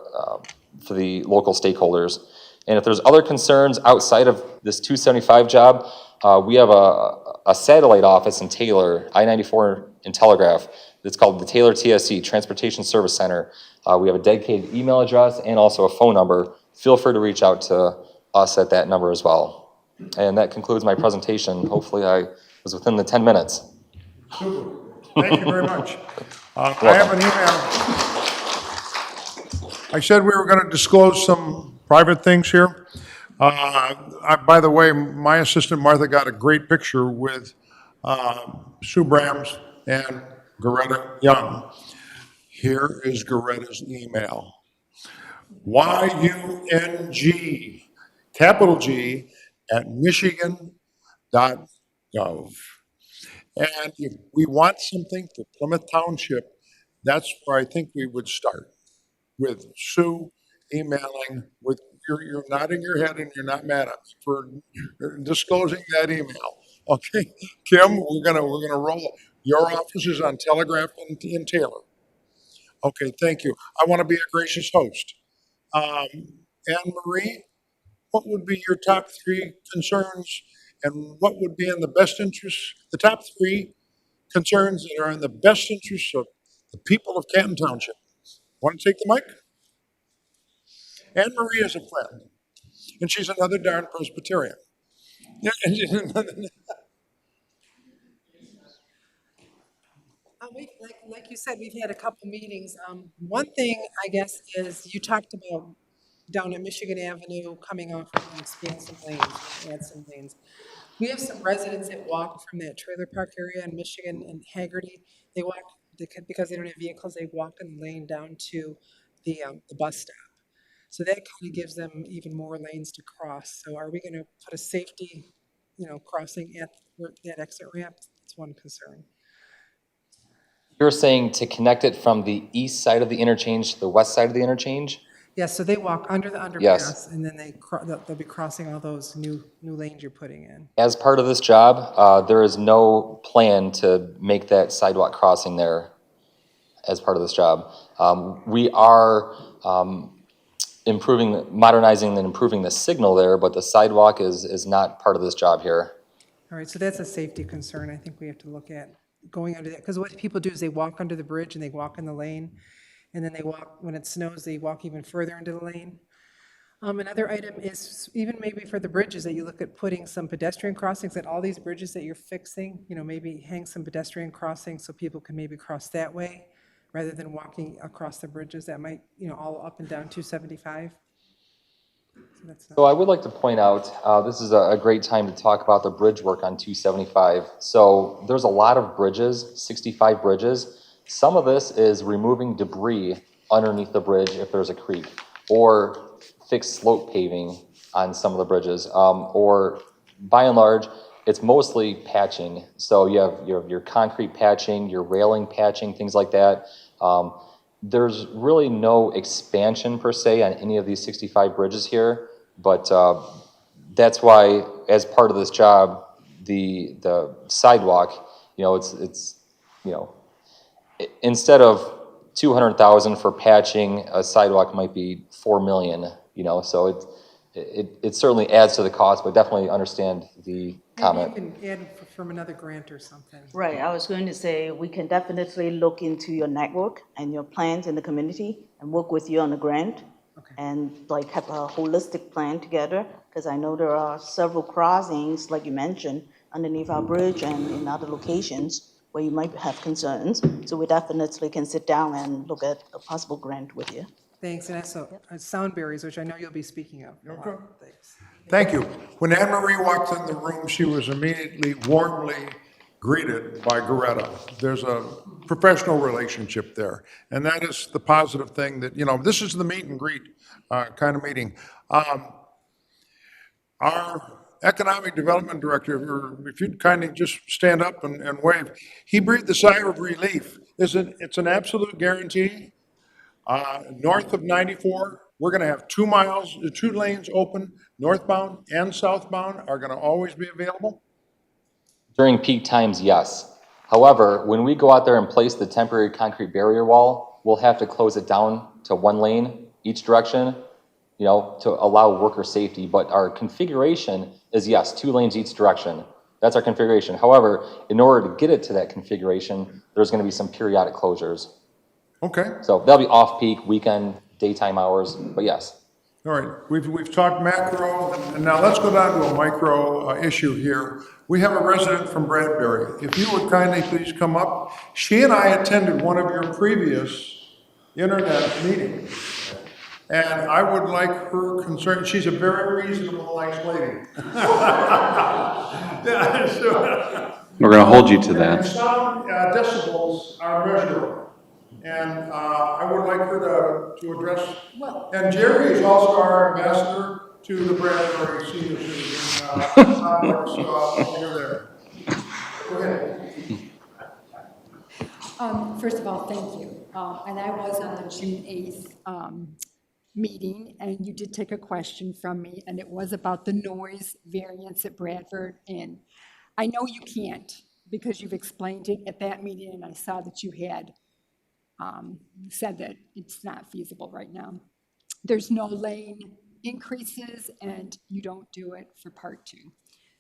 local stakeholders. And if there's other concerns outside of this 275 job, we have a satellite office in Taylor, I-94 in Telegraph. It's called the Taylor TSC, Transportation Service Center. We have a dedicated email address and also a phone number. Feel free to reach out to us at that number as well. And that concludes my presentation. Hopefully I was within the 10 minutes. Super. Thank you very much. I have an email. I said we were going to disclose some private things here. By the way, my assistant Martha got a great picture with Sue Brams and Goretta Young. Here is Goretta's email. YUNG, capital G, at michigan.gov. And if we want something for Plymouth Township, that's where I think we would start, with Sue emailing with, you're nodding your head and you're not mad at me for disclosing that email. Okay, Kim, we're gonna roll. Your office is on Telegraph in Taylor. Okay, thank you. I want to be a gracious host. Anne Marie, what would be your top 3 concerns, and what would be in the best interest, the top 3 concerns that are in the best interest of the people of Canton Township? Want to take the mic? Anne Marie is a friend, and she's another darn Presbyterian. Yeah, Like you said, we've had a couple meetings. One thing, I guess, is you talked about down at Michigan Avenue, coming off and expand some lanes, add some lanes. We have some residents that walk from that trailer park area in Michigan and Haggerty. They walk, because they don't have vehicles, they walk in the lane down to the bus stop. So that kind of gives them even more lanes to cross. So are we going to put a safety, crossing at that exit ramp? That's one concern. You're saying to connect it from the east side of the interchange to the west side of the interchange? Yes, so they walk under the underpass, Yes. and then they'll be crossing all those new lanes you're putting in. As part of this job, there is no plan to make that sidewalk crossing there as part of this job. We are modernizing and improving the signal there, but the sidewalk is not part of this job here. All right, so that's a safety concern I think we have to look at, going under that, because what people do is they walk under the bridge and they walk in the lane, and then they walk, when it snows, they walk even further into the lane. Another item is even maybe for the bridges, that you look at putting some pedestrian crossings at all these bridges that you're fixing, maybe hang some pedestrian crossings so people can maybe cross that way rather than walking across the bridges that might, all up and down 275. So I would like to point out, this is a great time to talk about the bridge work on 275. So there's a lot of bridges, 65 bridges. Some of this is removing debris underneath the bridge if there's a creek, or fixed slope paving on some of the bridges, or by and large, it's mostly patching. So you have your concrete patching, your railing patching, things like that. There's really no expansion per se on any of these 65 bridges here, but that's why, as part of this job, the sidewalk, it's instead of 200,000 for patching, a sidewalk might be 4 million. So it certainly adds to the cost, but definitely understand the comment. Maybe you can add from another grant or something. Right, I was going to say, we can definitely look into your network and your plans in the community and work with you on a grant. Okay. And like have a holistic plan together, because I know there are several crossings, like you mentioned, underneath our bridge and in other locations where you might have concerns. So we definitely can sit down and look at a possible grant with you. Thanks, and also sound barriers, which I know you'll be speaking of. Thanks. Thank you. When Anne Marie walked in the room, she was immediately warmly greeted by Goretta. There's a professional relationship there, and that is the positive thing that, this is the meet and greet kind of meeting. Our Economic Development Director, if you'd kindly just stand up and wave, he breathed a sigh of relief. It's an absolute guarantee. North of 94, we're going to have 2 miles, 2 lanes open, northbound and southbound are going to always be available. During peak times, yes. However, when we go out there and place the temporary concrete barrier wall, we'll have to close it down to 1 lane each direction, to allow worker safety. But our configuration is, yes, 2 lanes each direction. That's our configuration. However, in order to get it to that configuration, there's going to be some periodic closures. Okay. So that'll be off-peak, weekend, daytime hours, but yes. All right. We've talked macro, and now let's go down to a micro issue here. We have a resident from Bradbury. If you would kindly please come up. She and I attended one of your previous internet meetings, and I would like her concern. She's a very reasonable, nice lady. Yeah, so, We're going to hold you to and that. sound decibels are measurable. And I would like her to address, and Jerry is also our ambassador to the Bradbury Senior Citizen Complex over there. Go ahead. First of all, thank you. And I was on the June 8th meeting, and you did take a question from me, and it was about the noise variance at Bradford. And I know you can't, because you've explained it at that meeting, and I saw that you had said that it's not feasible right now. There's no lane increases, and you don't do it for part 2.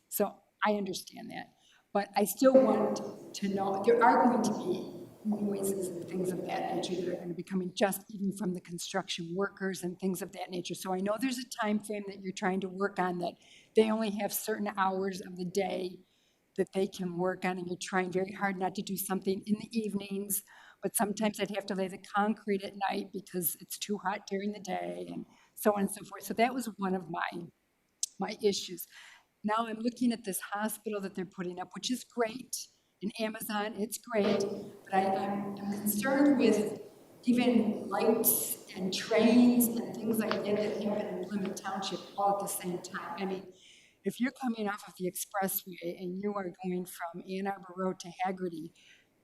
So I understand that. But I still want to know, there are going to be noises and things of that nature that are going to be coming just even from the construction workers and things of that nature. So I know there's a time frame that you're trying to work on, that they only have certain hours of the day that they can work on, and you're trying very hard not to do something in the evenings, but sometimes I'd have to lay the concrete at night because it's too hot during the day, and so on and so forth. So that was one of my issues. Now I'm looking at this hospital that they're putting up, which is great. In Amazon, it's great, but I'm concerned with even lights and trains and things like that that happen in Plymouth Township all at the same time. I mean, if you're coming off of the expressway and you are going from Ann Arbor Road to Haggerty,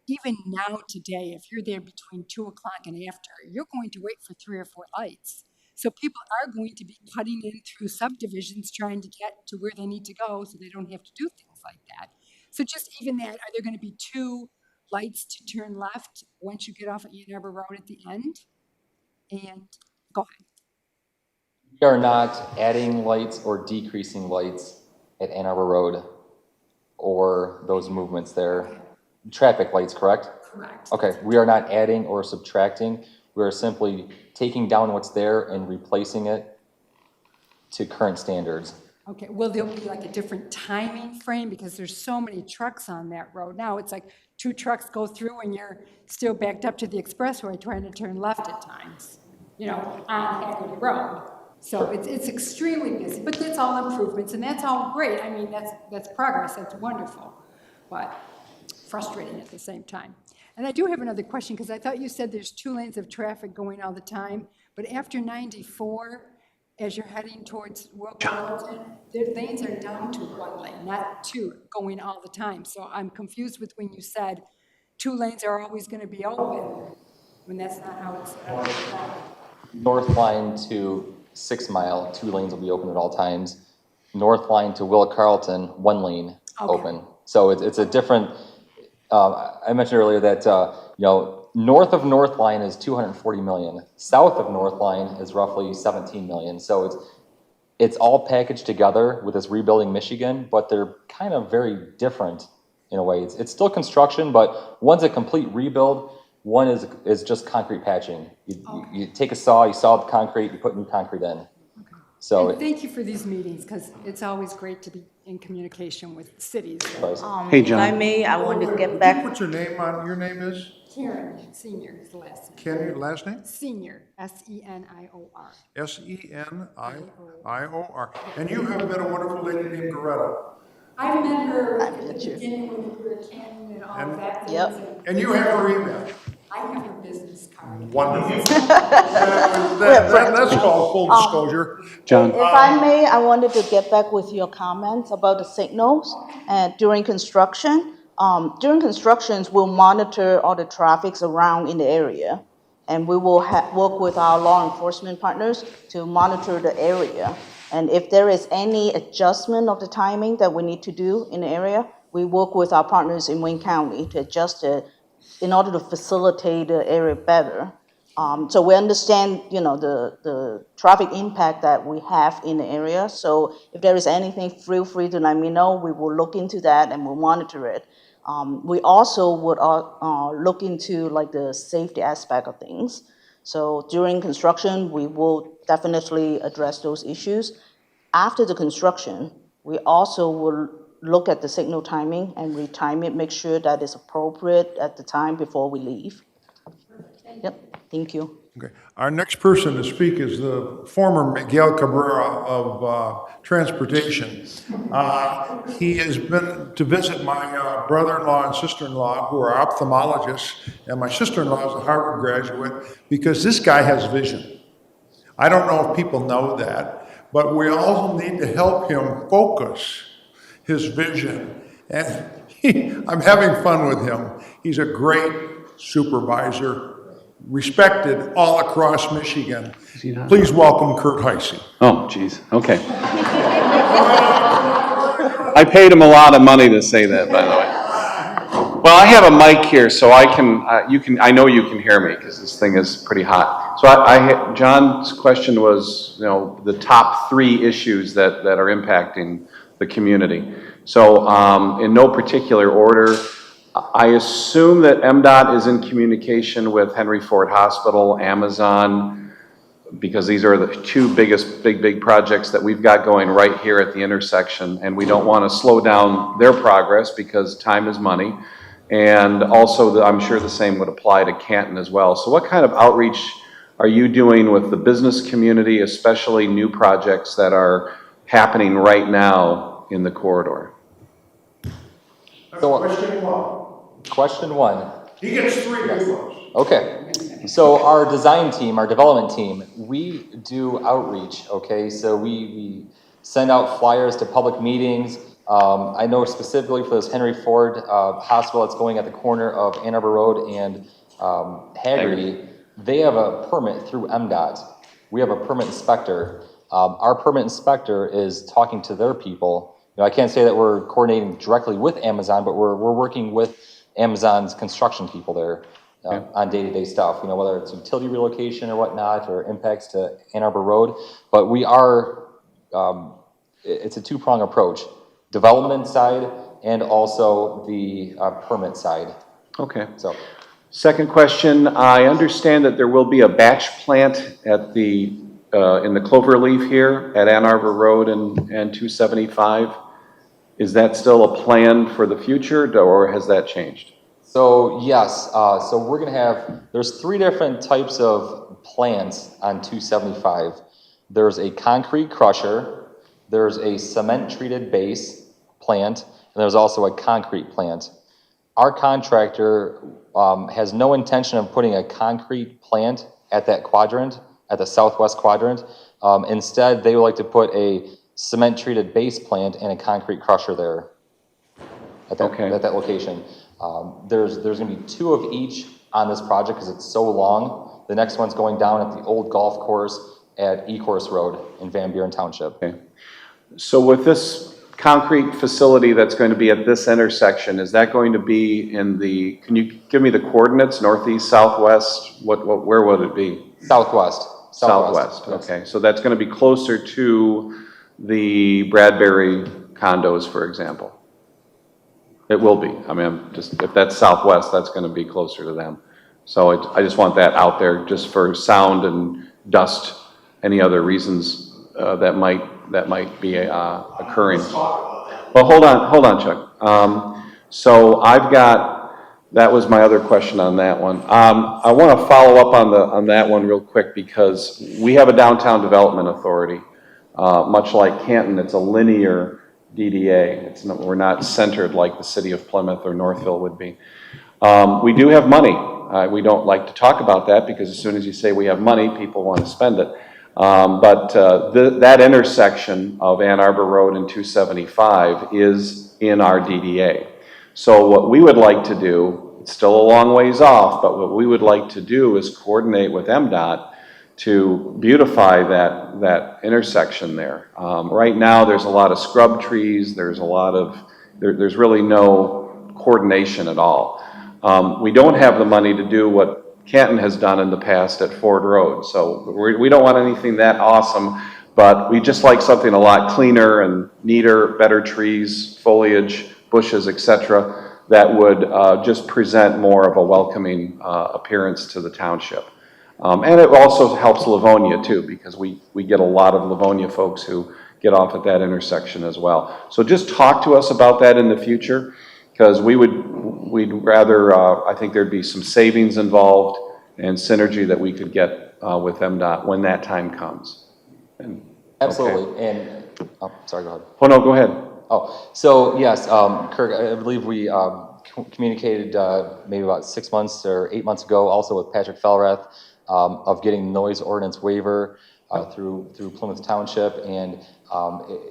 even now today, if you're there between 2 o'clock and after, you're going to wait for 3 or 4 lights. So people are going to be cutting in through subdivisions trying to get to where they need to go so they don't have to do things like that. So just even that, are there going to be 2 lights to turn left once you get off at Ann Arbor Road at the end? And go ahead. We are not adding lights or decreasing lights at Ann Arbor Road or those movements there. Traffic lights, correct? Correct. Okay, we are not adding or subtracting. We are simply taking down what's there and replacing it to current standards. Okay, will there be like a different timing frame? Because there's so many trucks on that road. Now it's like 2 trucks go through and you're still backed up to the expressway trying to turn left at times, on Haggerty Road. So it's extremely busy, but that's all improvements and that's all great. I mean, that's progress, that's wonderful, but frustrating at the same time. And I do have another question, because I thought you said there's 2 lanes of traffic going all the time, but after 94, as you're heading towards Wilton, their lanes are down to 1 lane, not 2 going all the time. So I'm confused with when you said 2 lanes are always going to be open. when that's not how it's. North line to 6 Mile, 2 lanes will be open at all times. North line to Willa Carlton, 1 lane open. So it's a different, I mentioned earlier that, north of North line is 240 million. South of North line is roughly 17 million. So it's all packaged together with this Rebuilding Michigan, but they're kind of very different in a way. It's still construction, but one's a complete rebuild. One is just concrete patching. You take a saw, you saw the concrete, you put new concrete in. So And thank you for these meetings, because it's always great to be in communication with cities. Hey, If I John. may, I want to get Would you back. put your name on, your name is? Karen Senior is the last name. Ken, your last name? Senior, Senior. Senior. And you have met a wonderful lady named Coretta. I met her at the met you. beginning when we were canning and all of that. Yep. And you have her email. I have her business card. Wonderful. That's called full disclosure. John. If I may, I wanted to get back with your comments about the signals during construction. During constructions, we'll monitor all the traffics around in the area, and we will work with our law enforcement partners to monitor the area. And if there is any adjustment of the timing that we need to do in the area, we work with our partners in Wayne County to adjust it in order to facilitate the area better. So we understand, the traffic impact that we have in the area. So if there is anything, feel free to let me know. We will look into that and we'll monitor it. We also would look into like the safety aspect of things. So during construction, we will definitely address those issues. After the construction, we also will look at the signal timing and retime it, make sure that it's appropriate at the time before we leave. Yep, thank you. Okay. Our next person to speak is the former Miguel Cabrera of Transportation. He has been to visit my brother-in-law and sister-in-law, who are ophthalmologists, and my sister-in-law is a Harvard graduate, because this guy has vision. I don't know if people know that, but we also need to help him focus his vision. And I'm having fun with him. He's a great supervisor, respected all across Michigan. Please welcome Kurt Heisey. Oh, geez. Okay. I paid him a lot of money to say that, by the way. Well, I have a mic here, so I I know you can hear me because this thing is pretty hot. So John's question was, the top 3 issues that are impacting the community. So, in no particular order, I assume that M.DOT is in communication with Henry Ford Hospital, Amazon, because these are the 2 biggest big projects that we've got going right here at the intersection, and we don't want to slow down their progress because time is money. And also, I'm sure the same would apply to Canton as well. So what kind of outreach are you doing with the business community, especially new projects that are happening right now in the corridor? So, question 1. question 1. He gets 3 good ones. Okay, so our design team, our development team, we do outreach, okay? So we send out flyers to public meetings. I know specifically for this Henry Ford Hospital that's going at the corner of Ann Arbor Road and Haggerty, they have a permit through M.DOT. We have a permit inspector. Our permit inspector is talking to their people. I can't say that we're coordinating directly with Amazon, but we're working with Amazon's construction people there on day-to-day stuff, whether it's utility relocation or whatnot, or impacts to Ann Arbor Road. But we are, it's a 2-prong approach, development side and also the permit side. Okay. So, second question, I understand that there will be a batch plant at the in the Cloverleaf here at Ann Arbor Road and 275. Is that still a plan for the future, or has that changed? So yes, so we're gonna have, there's 3 different types of plants on 275. There's a concrete crusher, there's a cement treated base plant, and there's also a concrete plant. Our contractor has no intention of putting a concrete plant at that quadrant, at the southwest quadrant. Instead, they would like to put a cement-treated base plant and a concrete crusher there at that location. There's going to be 2 of each on this project because it's so long. The next one's going down at the old golf course at Ecorse Road in Van Buren Township. Okay. So with this concrete facility that's going to be at this intersection, is that going to be in the, can you give me the coordinates, northeast, southwest? Where would it be? Southwest. Southwest, Yes. okay. So that's going to be closer to the Bradbury condos, for example? It will be. I mean, if that's southwest, that's going to be closer to them. So I just want that out there just for sound and dust, any other reasons that might be occurring. Well, hold on, Chuck. So that was my other question on that one. I want to follow up on that one real quick because we have a downtown development authority. Much like Canton, it's a linear DDA. We're not centered like the city of Plymouth or Northville would be. We do have money. We don't like to talk about that because as soon as you say we have money, people want to spend it. But that intersection of Ann Arbor Road and 275 is in our DDA. So what we would like to do, it's still a long ways off, but what we would like to do is coordinate with M.DOT to beautify that intersection there. Right now, there's a lot of scrub trees. There's there's really no coordination at all. We don't have the money to do what Canton has done in the past at Ford Road. So we don't want anything that awesome, but we just like something a lot cleaner and neater, better trees, foliage, bushes, etc., that would just present more of a welcoming appearance to the township. And it also helps Livonia too, because we get a lot of Livonia folks who get off at that intersection as well. So just talk to us about that in the future, because we'd rather, I think there'd be some savings involved and synergy that we could get with M.DOT when that time comes. Absolutely. Okay. And, sorry, go ahead. Oh, no, go ahead. Oh, so yes, Kirk, I believe we communicated maybe about 6 months or 8 months ago, also with Patrick Fellrath, of getting noise ordinance waiver through Plymouth Township. And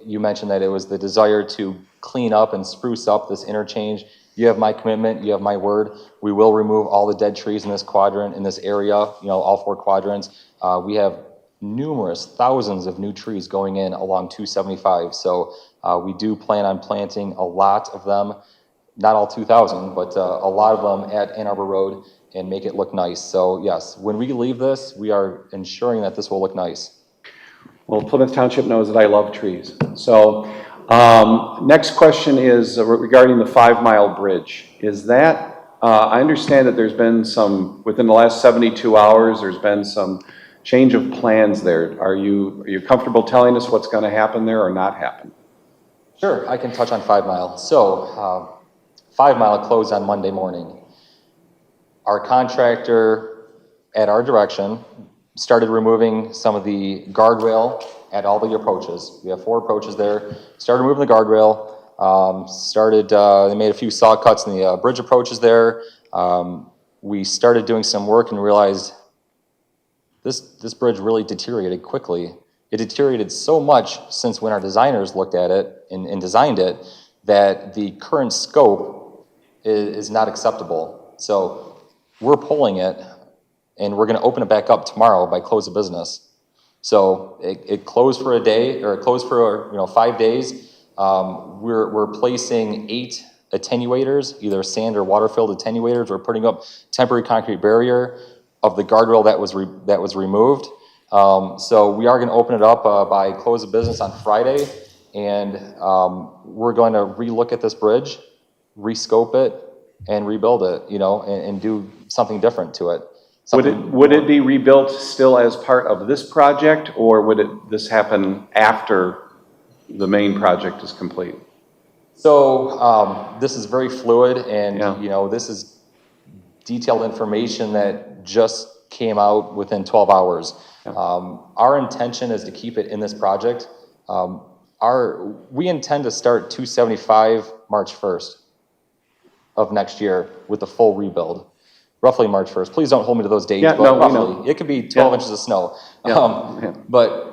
you mentioned that it was the desire to clean up and spruce up this interchange. You have my commitment, you have my word. We will remove all the dead trees in this quadrant, in this area, all 4 quadrants. We have numerous thousands of new trees going in along 275. So we do plan on planting a lot of them, not all 2,000, but a lot of them at Ann Arbor Road and make it look nice. So yes, when we leave this, we are ensuring that this will look nice. Well, Plymouth Township knows that I love trees. So next question is regarding the 5-mile bridge. Is that, I understand that there's been some, within the last 72 hours, there's been some change of plans there. Are you comfortable telling us what's going to happen there or not happen? Sure, I can touch on 5 Mile. So 5 Mile closed on Monday morning. Our contractor, at our direction, started removing some of the guardrail at all the approaches. We have 4 approaches there. Started removing the guardrail. They made a few saw cuts in the bridge approaches there. We started doing some work and realized this bridge really deteriorated quickly. It deteriorated so much since when our designers looked at it and designed it that the current scope is not acceptable. So we're pulling it and we're going to open it back up tomorrow by close of business. So it closed for a day, or it closed for 5 days. We're placing 8 attenuators, either sand or water-filled attenuators. We're putting up temporary concrete barrier of the guardrail that was removed. So we are going to open it up by close of business on Friday, and we're going to relook at this bridge, rescope it, and rebuild it, and do something different to it. Would it be rebuilt still as part of this project, or would this happen after the main project is complete? So this is very fluid, and Yeah. this is detailed information that just came out within 12 hours. Yeah. Our intention is to keep it in this project. We intend to start 275 March 1st of next year with the full rebuild. Roughly March 1st. Please don't hold me to those dates, Yeah, but no, we roughly. know. It could be 12 inches of snow. Yeah. But,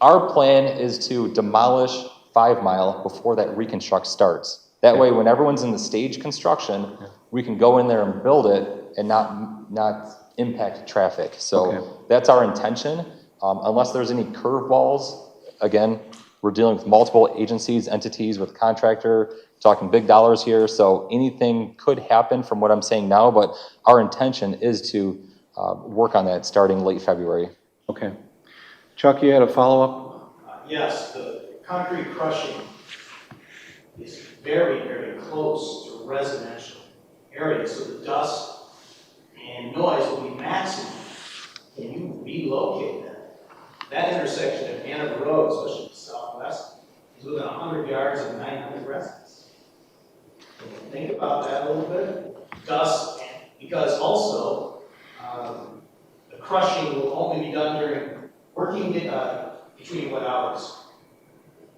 our plan is to demolish 5 Mile before that reconstruct starts. That way, when everyone's in the stage construction, we can go in there and build it and not impact traffic. So Okay. that's our intention. Unless there's any curveballs, again, we're dealing with multiple agencies, entities, with contractor, talking big dollars here. So anything could happen from what I'm saying now, but our intention is to work on that starting late February. Okay. Chuck, you had a follow-up? Yes, the concrete crushing is very, very close to residential areas, so the dust and noise will be maximum. Can you relocate that? That intersection of Hanover Road, especially the southwest, is within 100 yards of 900 residents. Think about that a little bit. Dust, because also the crushing will only be done during working between what hours?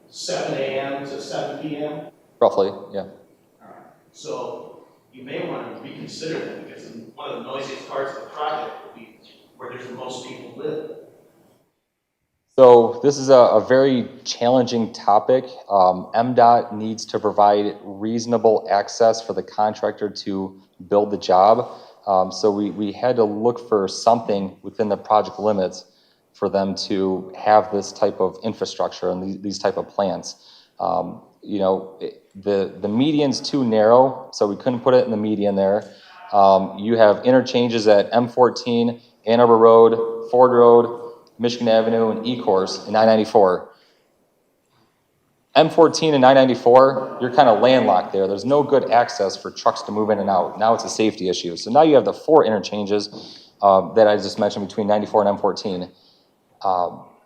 7 a.m. to 7 p.m.? Roughly, yeah. So you may want to reconsider that because one of the noisiest parts of the project will be where there's the most people live. So this is a very challenging topic. M.DOT needs to provide reasonable access for the contractor to build the job. So we had to look for something within the project limits for them to have this type of infrastructure and these type of plants. You know, the median's too narrow, so we couldn't put it in the median there. You have interchanges at M14, Ann Arbor Road, Ford Road, Michigan Avenue, and E-Course, and 994. M14 and 994, you're kind of landlocked there. There's no good access for trucks to move in and out. Now it's a safety issue. So now you have the 4 interchanges that I just mentioned between 94 and M14.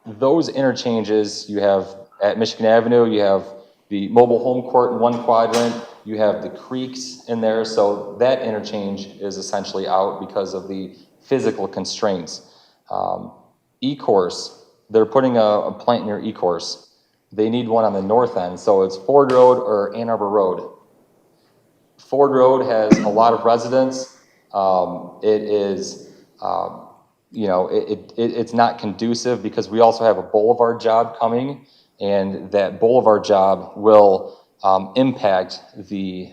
Those interchanges you have at Michigan Avenue, you have the mobile home court in one quadrant, you have the creeks in there, so that interchange is essentially out because of the physical constraints. E-Course, they're putting a plant near E-Course. They need one on the north end, so it's Ford Road or Ann Arbor Road. Ford Road has a lot of residents. It is, you know, it's not conducive because we also have a boulevard job coming, and that boulevard job will impact the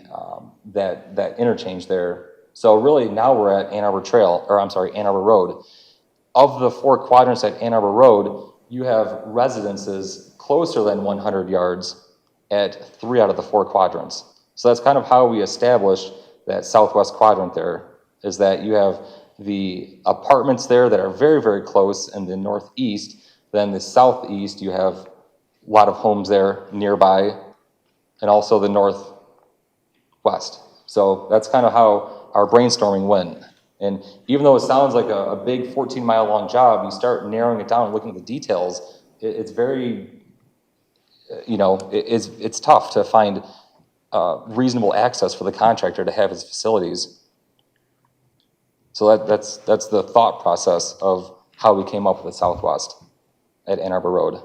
that interchange there. So really now we're at Ann Arbor Trail, or I'm sorry, Ann Arbor Road. Of the 4 quadrants at Ann Arbor Road, you have residences closer than 100 yards at 3 out of the 4 quadrants. So that's kind of how we established that southwest quadrant there, is that you have the apartments there that are very, very close in the northeast. Then the southeast, you have a lot of homes there nearby, and also the northwest. So that's kind of how our brainstorming went. And even though it sounds like a big 14-mile long job, you start narrowing it down and looking at the details, it's very, you know, it's tough to find reasonable access for the contractor to have his facilities. So that's the thought process of how we came up with the Southwest at Ann Arbor Road.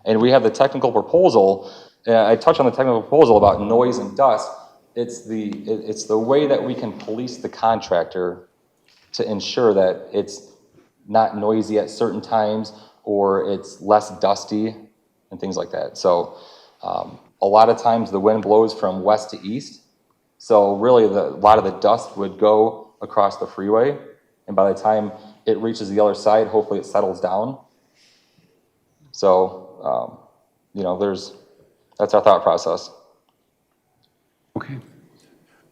And we have the technical proposal. I touched on the technical proposal about noise and dust. It's the way that we can police the contractor to ensure that it's not noisy at certain times or it's less dusty and things like that. So a lot of times the wind blows from west to east. So really a lot of the dust would go across the freeway. And by the time it reaches the other side, hopefully it settles down. So, you know, that's our thought process. Okay.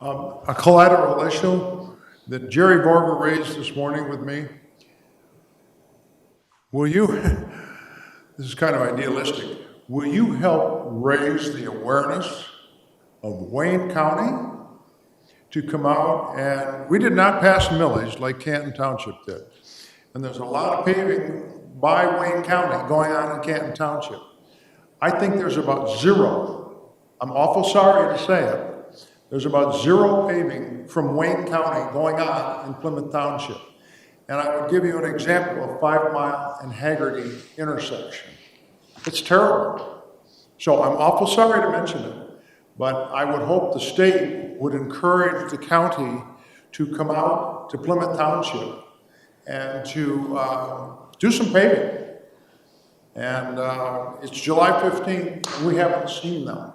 A collateral issue that Jerry Barber raised this morning with me. Will you, this is kind of idealistic, will you help raise the awareness of Wayne County to come out and, we did not pass millage like Canton Township did. And there's a lot of paving by Wayne County going on in Canton Township. I think there's about 0. I'm awful sorry to say it. There's about 0 paving from Wayne County going on in Plymouth Township. And I would give you an example of 5 Mile and Haggerty intersection. It's terrible. So I'm awful sorry to mention it, but I would hope the state would encourage the county to come out to Plymouth Township and to do some paving. And it's July 15th, we haven't seen them.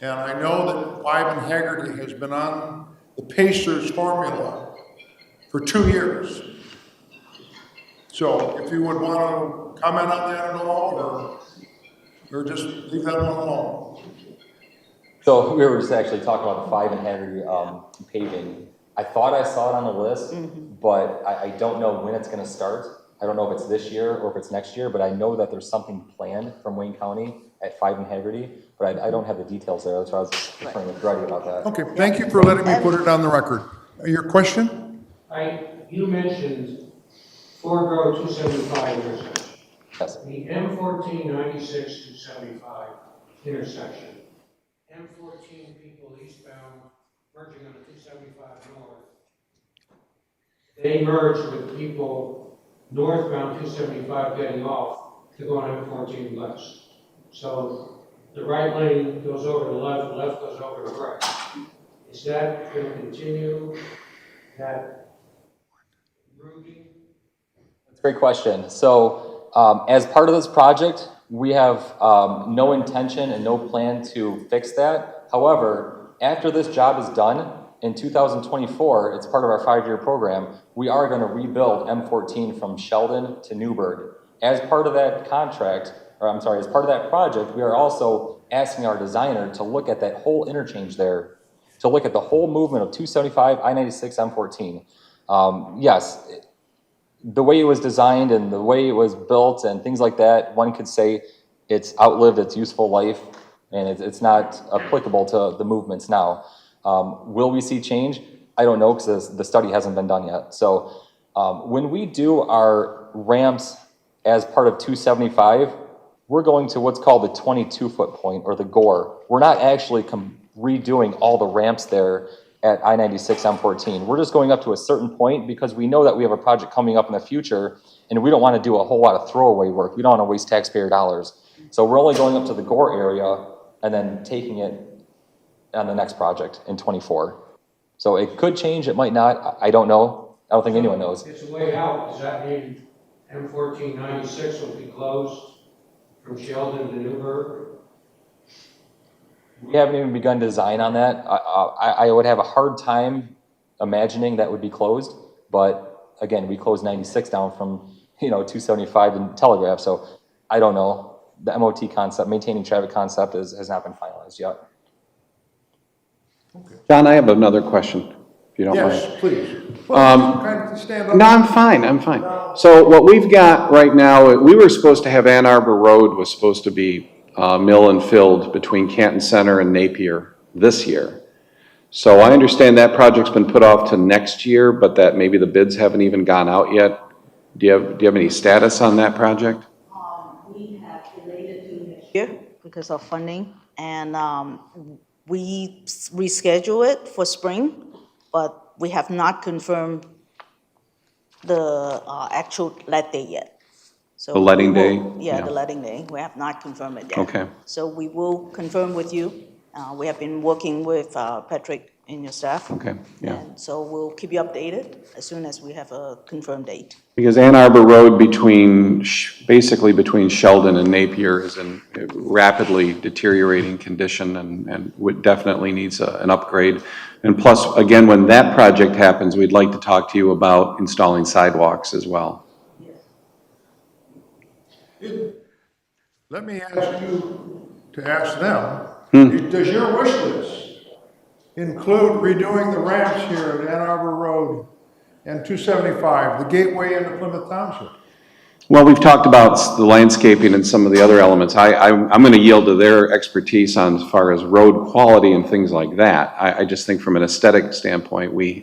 And I know that 5 and Haggerty has been on the Pacers formula for 2 years. So if you would want to comment on that at all, or just leave that one alone. So we were just actually talking about the 5 and Henry paving. I thought I saw it on the list, but I don't know when it's gonna start. I don't know if it's this year or if it's next year, but I know that there's something planned from Wayne County at 5 and Hagerty, but I don't have the details there. That's why I was just referring with Greg about that. Okay, thank you for letting me put it on the record. Your question? You mentioned Ford Road 275 intersection. Yes. The M1496 275 intersection. M14 people eastbound merging on the 275 north. They merge with people northbound 275 getting off to go on M14 west. So the right lane goes over to the left goes over to the right. Is that going to continue, that routing? That's a great question. So as part of this project, we have no intention and no plan to fix that. However, after this job is done, in 2024, it's part of our 5-year program, we are going to rebuild M14 from Sheldon to Newburgh. As part of that contract, or I'm sorry, as part of that project, we are also asking our designer to look at that whole interchange there, to look at the whole movement of 275, I-96, M14. Yes, the way it was designed and the way it was built and things like that, one could say it's outlived its useful life and it's not applicable to the movements now. Will we see change? I don't know because the study hasn't been done yet. So when we do our ramps as part of 275, we're going to what's called the 22-foot point or the gore. We're not actually redoing all the ramps there at I-96 M14. We're just going up to a certain point because we know that we have a project coming up in the future and we don't want to do a whole lot of throwaway work. We don't want to waste taxpayer dollars. So we're only going up to the gore area and then taking it on the next project in 24. So it could change, it might not, I don't know. I don't think anyone knows. It's a way out. Does that mean M1496 will be closed from Sheldon to Newburgh? We haven't even begun design on that. I would have a hard time imagining that would be closed, but again, we closed 96 down from 275 and Telegraph, so I don't know. The M.DOT concept, maintaining traffic concept has not been finalized yet. John, I have another question, if you don't mind. Yes, please. Well, kind of stand up. No, I'm fine. So what we've got right now, we were supposed to have Ann Arbor Road was supposed to be mill and filled between Canton Center and Napier this year. So I understand that project's been put off to next year, but that maybe the bids haven't even gone out yet. Do you have any status on that project? We have delayed it to next year because of funding, and we reschedule it for spring, but we have not confirmed the actual let date yet. So The letting day? Yeah, the letting day. We have not confirmed it yet. Okay. So we will confirm with you. We have been working with Patrick and your staff. Okay, yeah. And so we'll keep you updated as soon as we have a confirmed date. Because Ann Arbor Road basically between Sheldon and Napier is in rapidly deteriorating condition and definitely needs an upgrade. And plus, again, when that project happens, we'd like to talk to you about installing sidewalks as well. Let me ask you to ask them, does your wish list include redoing the ramps here at Ann Arbor Road and 275, the gateway into Plymouth Township? Well, we've talked about the landscaping and some of the other elements. I'm going to yield to their expertise on as far as road quality and things like that. I just think from an aesthetic standpoint, we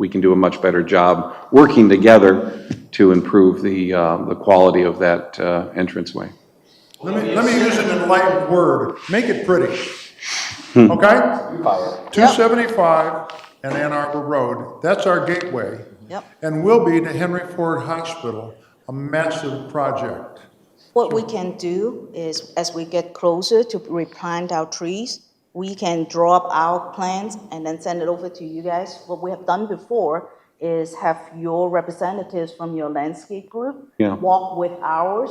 can do a much better job working together to improve the quality of that entranceway. Let me use an enlightened word. Make it pretty. Okay? 275 and Ann Arbor Road, that's our gateway. Yep. And will be to Henry Ford Hospital, a massive project. What we can do is, as we get closer to replant our trees, we can draw up our plans and then send it over to you guys. What we have done before is have your representatives from your landscape group walk with ours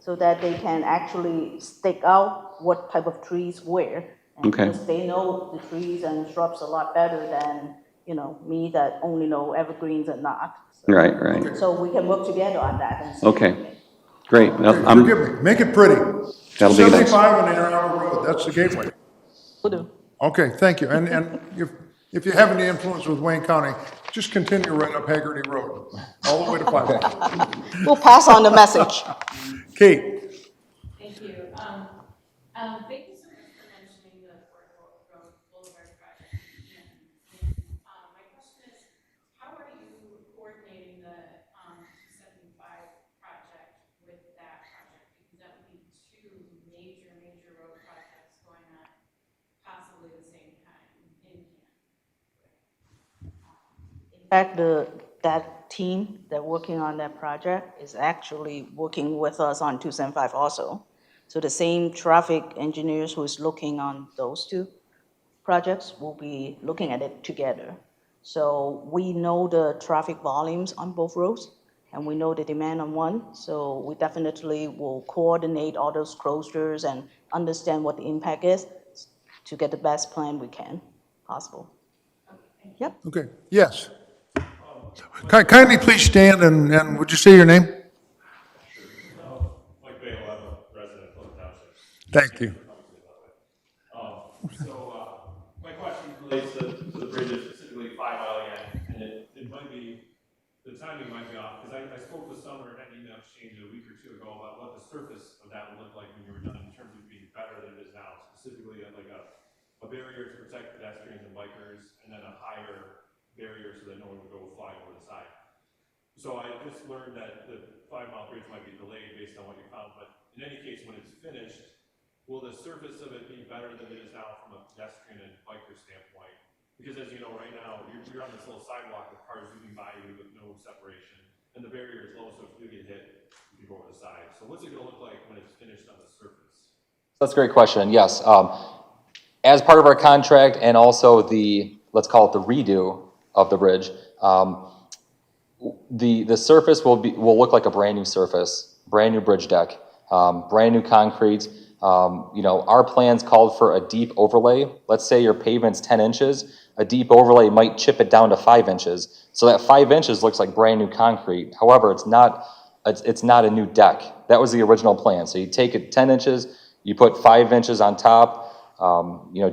so that they can actually stake out what type of trees where. And Okay. because they know the trees and shrubs a lot better than me that only know evergreens and not. Right, right. So we can work together on that and see. Okay, great. Well, Okay, forgive me, make it pretty. That'll be nice. 275 and Ann Arbor Road, that's the gateway. Will do. Okay, thank you. And if you have any influence with Wayne County, just continue right up Haggerty Road, all the way to Plymouth. We'll pass on the message. Kate? Thank you. Thank you so much for mentioning the Fort Road Boulevard project. My question is, how are you coordinating the 275 project with that project? Because that would be two major road projects going on possibly at the same time in Canton. In fact, that team that working on that project is actually working with us on 275 also. So the same traffic engineers who is looking on those two projects will be looking at it together. So we know the traffic volumes on both roads, and we know the demand on one. So we definitely will coordinate all those closures and understand what the impact is to get the best plan we can possible. Yep. Okay, yes. Kindly please stand and would you say your name? Mike Bale, I'm a resident of Plymouth Township. Thank you. My question relates to the bridges, specifically 5 Mile again, and it might be, the timing might be off, because I spoke with Summer and had an email exchange a week or two ago about what the surface of that would look like when you were done in terms of being better than it is now, specifically like a barrier to protect pedestrians and bikers, and then a higher barrier so that no one would go flying over the side. So I just learned that the 5 Mile bridge might be delayed based on what you found, but in any case, when it's finished, will the surface of it be better than it is now from a pedestrian and biker standpoint? Because as you know, right now, you're on this little sidewalk with cars zooming by you with no separation, and the barrier is low, so if you get hit, you can go over the side. So what's it gonna look like when it's finished on the surface? That's a great question, yes. As part of our contract and also the, let's call it the redo of the bridge, the surface will look like a brand new surface, brand new bridge deck, brand new concrete. Our plans called for a deep overlay. Let's say your pavement's 10 inches, a deep overlay might chip it down to 5 inches. So that 5 inches looks like brand new concrete. However, it's not a new deck. That was the original plan. So you take it 10 inches, you put 5 inches on top,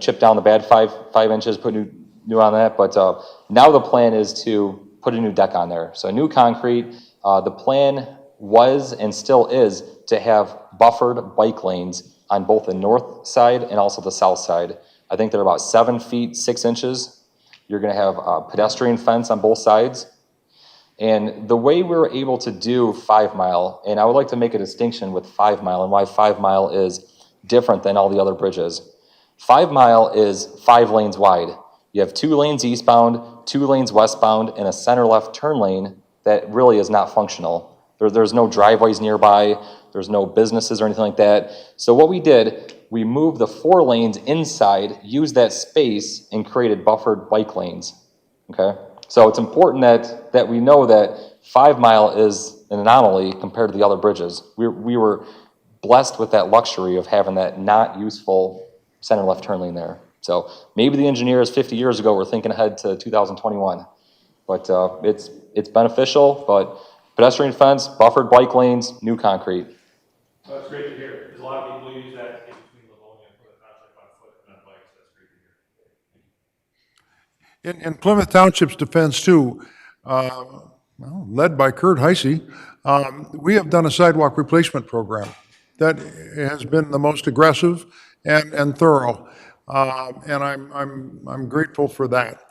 chip down the bad 5 inches, put new on that. But now the plan is to put a new deck on there. So new concrete. The plan was and still is to have buffered bike lanes on both the north side and also the south side. I think they're about 7 feet, 6 inches. You're gonna have a pedestrian fence on both sides. And the way we were able to do 5 Mile, and I would like to make a distinction with 5 Mile and why 5 Mile is different than all the other bridges. 5 Mile is 5 lanes wide. You have 2 lanes eastbound, 2 lanes westbound, and a center left turn lane that really is not functional. There's no driveways nearby, there's no businesses or anything like that. So what we did, we moved the 4 lanes inside, used that space, and created buffered bike lanes, okay? So it's important that we know that 5 Mile is an anomaly compared to the other bridges. We were blessed with that luxury of having that not useful center left turn lane there. So maybe the engineers 50 years ago were thinking ahead to 2021, but it's beneficial, but pedestrian fence, buffered bike lanes, new concrete. That's great to hear, because a lot of people use that in between Livonia and Plymouth Township on foot and on bikes. That's great to hear. In Plymouth Township's defense too, led by Kurt Heisey, we have done a sidewalk replacement program that has been the most aggressive and thorough, and I'm grateful for that.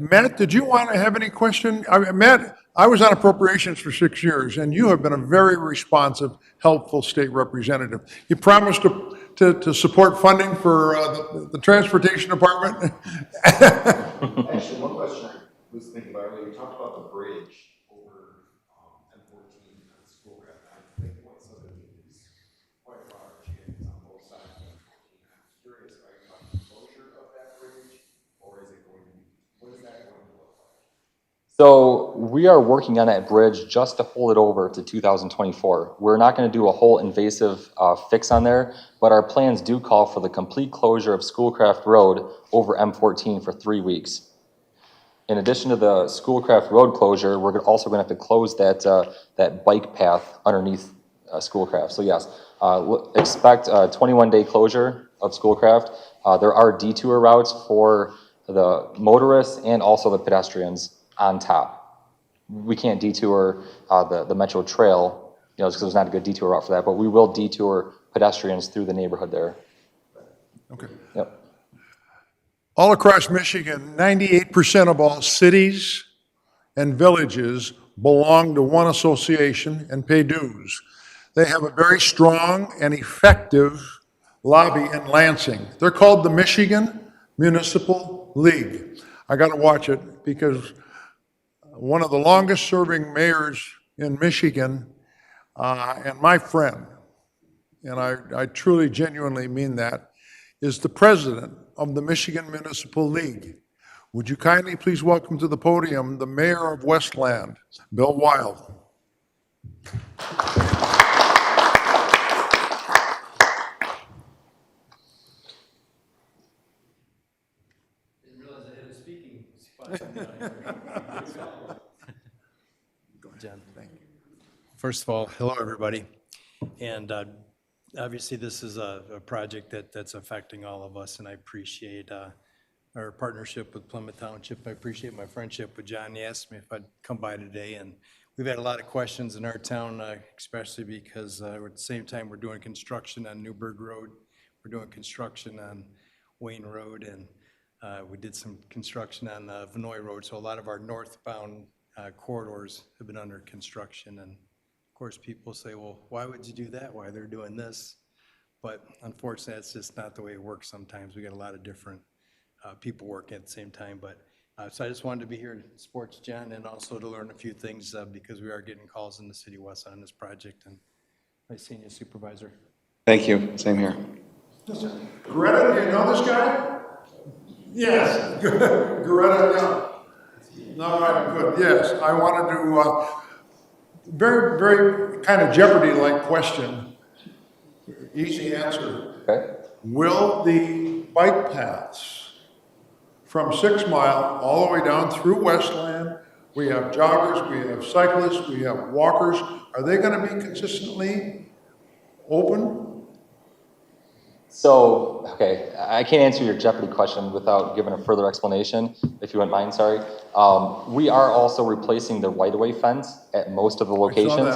Matt, did you want to have any question? Matt, I was on appropriations for 6 years, and you have been a very responsive, helpful state representative. You promised to support funding for the transportation department. Actually, one question I was thinking about earlier, you talked about the bridge over M14 on Schoolcraft. I think what some of it is quite large and it's on both sides of M14. I'm curious, are you talking closure of that bridge, or is it going to be, what is that going to look like? So we are working on that bridge just to hold it over to 2024. We're not going to do a whole invasive fix on there, but our plans do call for the complete closure of Schoolcraft Road over M14 for 3 weeks. In addition to the Schoolcraft Road closure, we're also going to have to close that bike path underneath Schoolcraft. So yes, expect a 21-day closure of Schoolcraft. There are detour routes for the motorists and also the pedestrians on top. We can't detour the Metro Trail, because there's not a good detour route for that, but we will detour pedestrians through the neighborhood there. Okay. Yep. All across Michigan, 98% of all cities and villages belong to one association and pay dues. They have a very strong and effective lobby in Lansing. They're called the Michigan Municipal League. I got to watch it because one of the longest serving mayors in Michigan, and my friend, and I truly genuinely mean that, is the president of the Michigan Municipal League. Would you kindly please welcome to the podium the mayor of Westland, Bill Wild. Didn't realize I had a speaking spot. John, thank you. First of all, hello, everybody. And obviously, this is a project that's affecting all of us, and I appreciate our partnership with Plymouth Township. I appreciate my friendship with John. He asked me if I'd come by today, and we've had a lot of questions in our town, especially because at the same time, we're doing construction on Newburgh Road. We're doing construction on Wayne Road, and we did some construction on Vinoy Road. So a lot of our northbound corridors have been under construction. And of course, people say, well, why would you do that? Why they're doing this? But unfortunately, it's just not the way it works sometimes. We got a lot of different people working at the same time. But so I just wanted to be here to support you, John, and also to learn a few things because we are getting calls in the city of West on this project. And my senior supervisor. Thank you. Same here. Greta, do you know this guy? Yes. Greta, yeah. All right, good. Yes, I wanted to, very, very kind of Jeopardy-like question. Easy answer. Okay. Will the bike paths from 6 Mile all the way down through Westland, we have joggers, we have cyclists, we have walkers, are they going to be consistently open? So, okay, I can't answer your Jeopardy question without giving a further explanation, if you wouldn't mind, sorry. We are also replacing the right-of-way fence at most of the locations.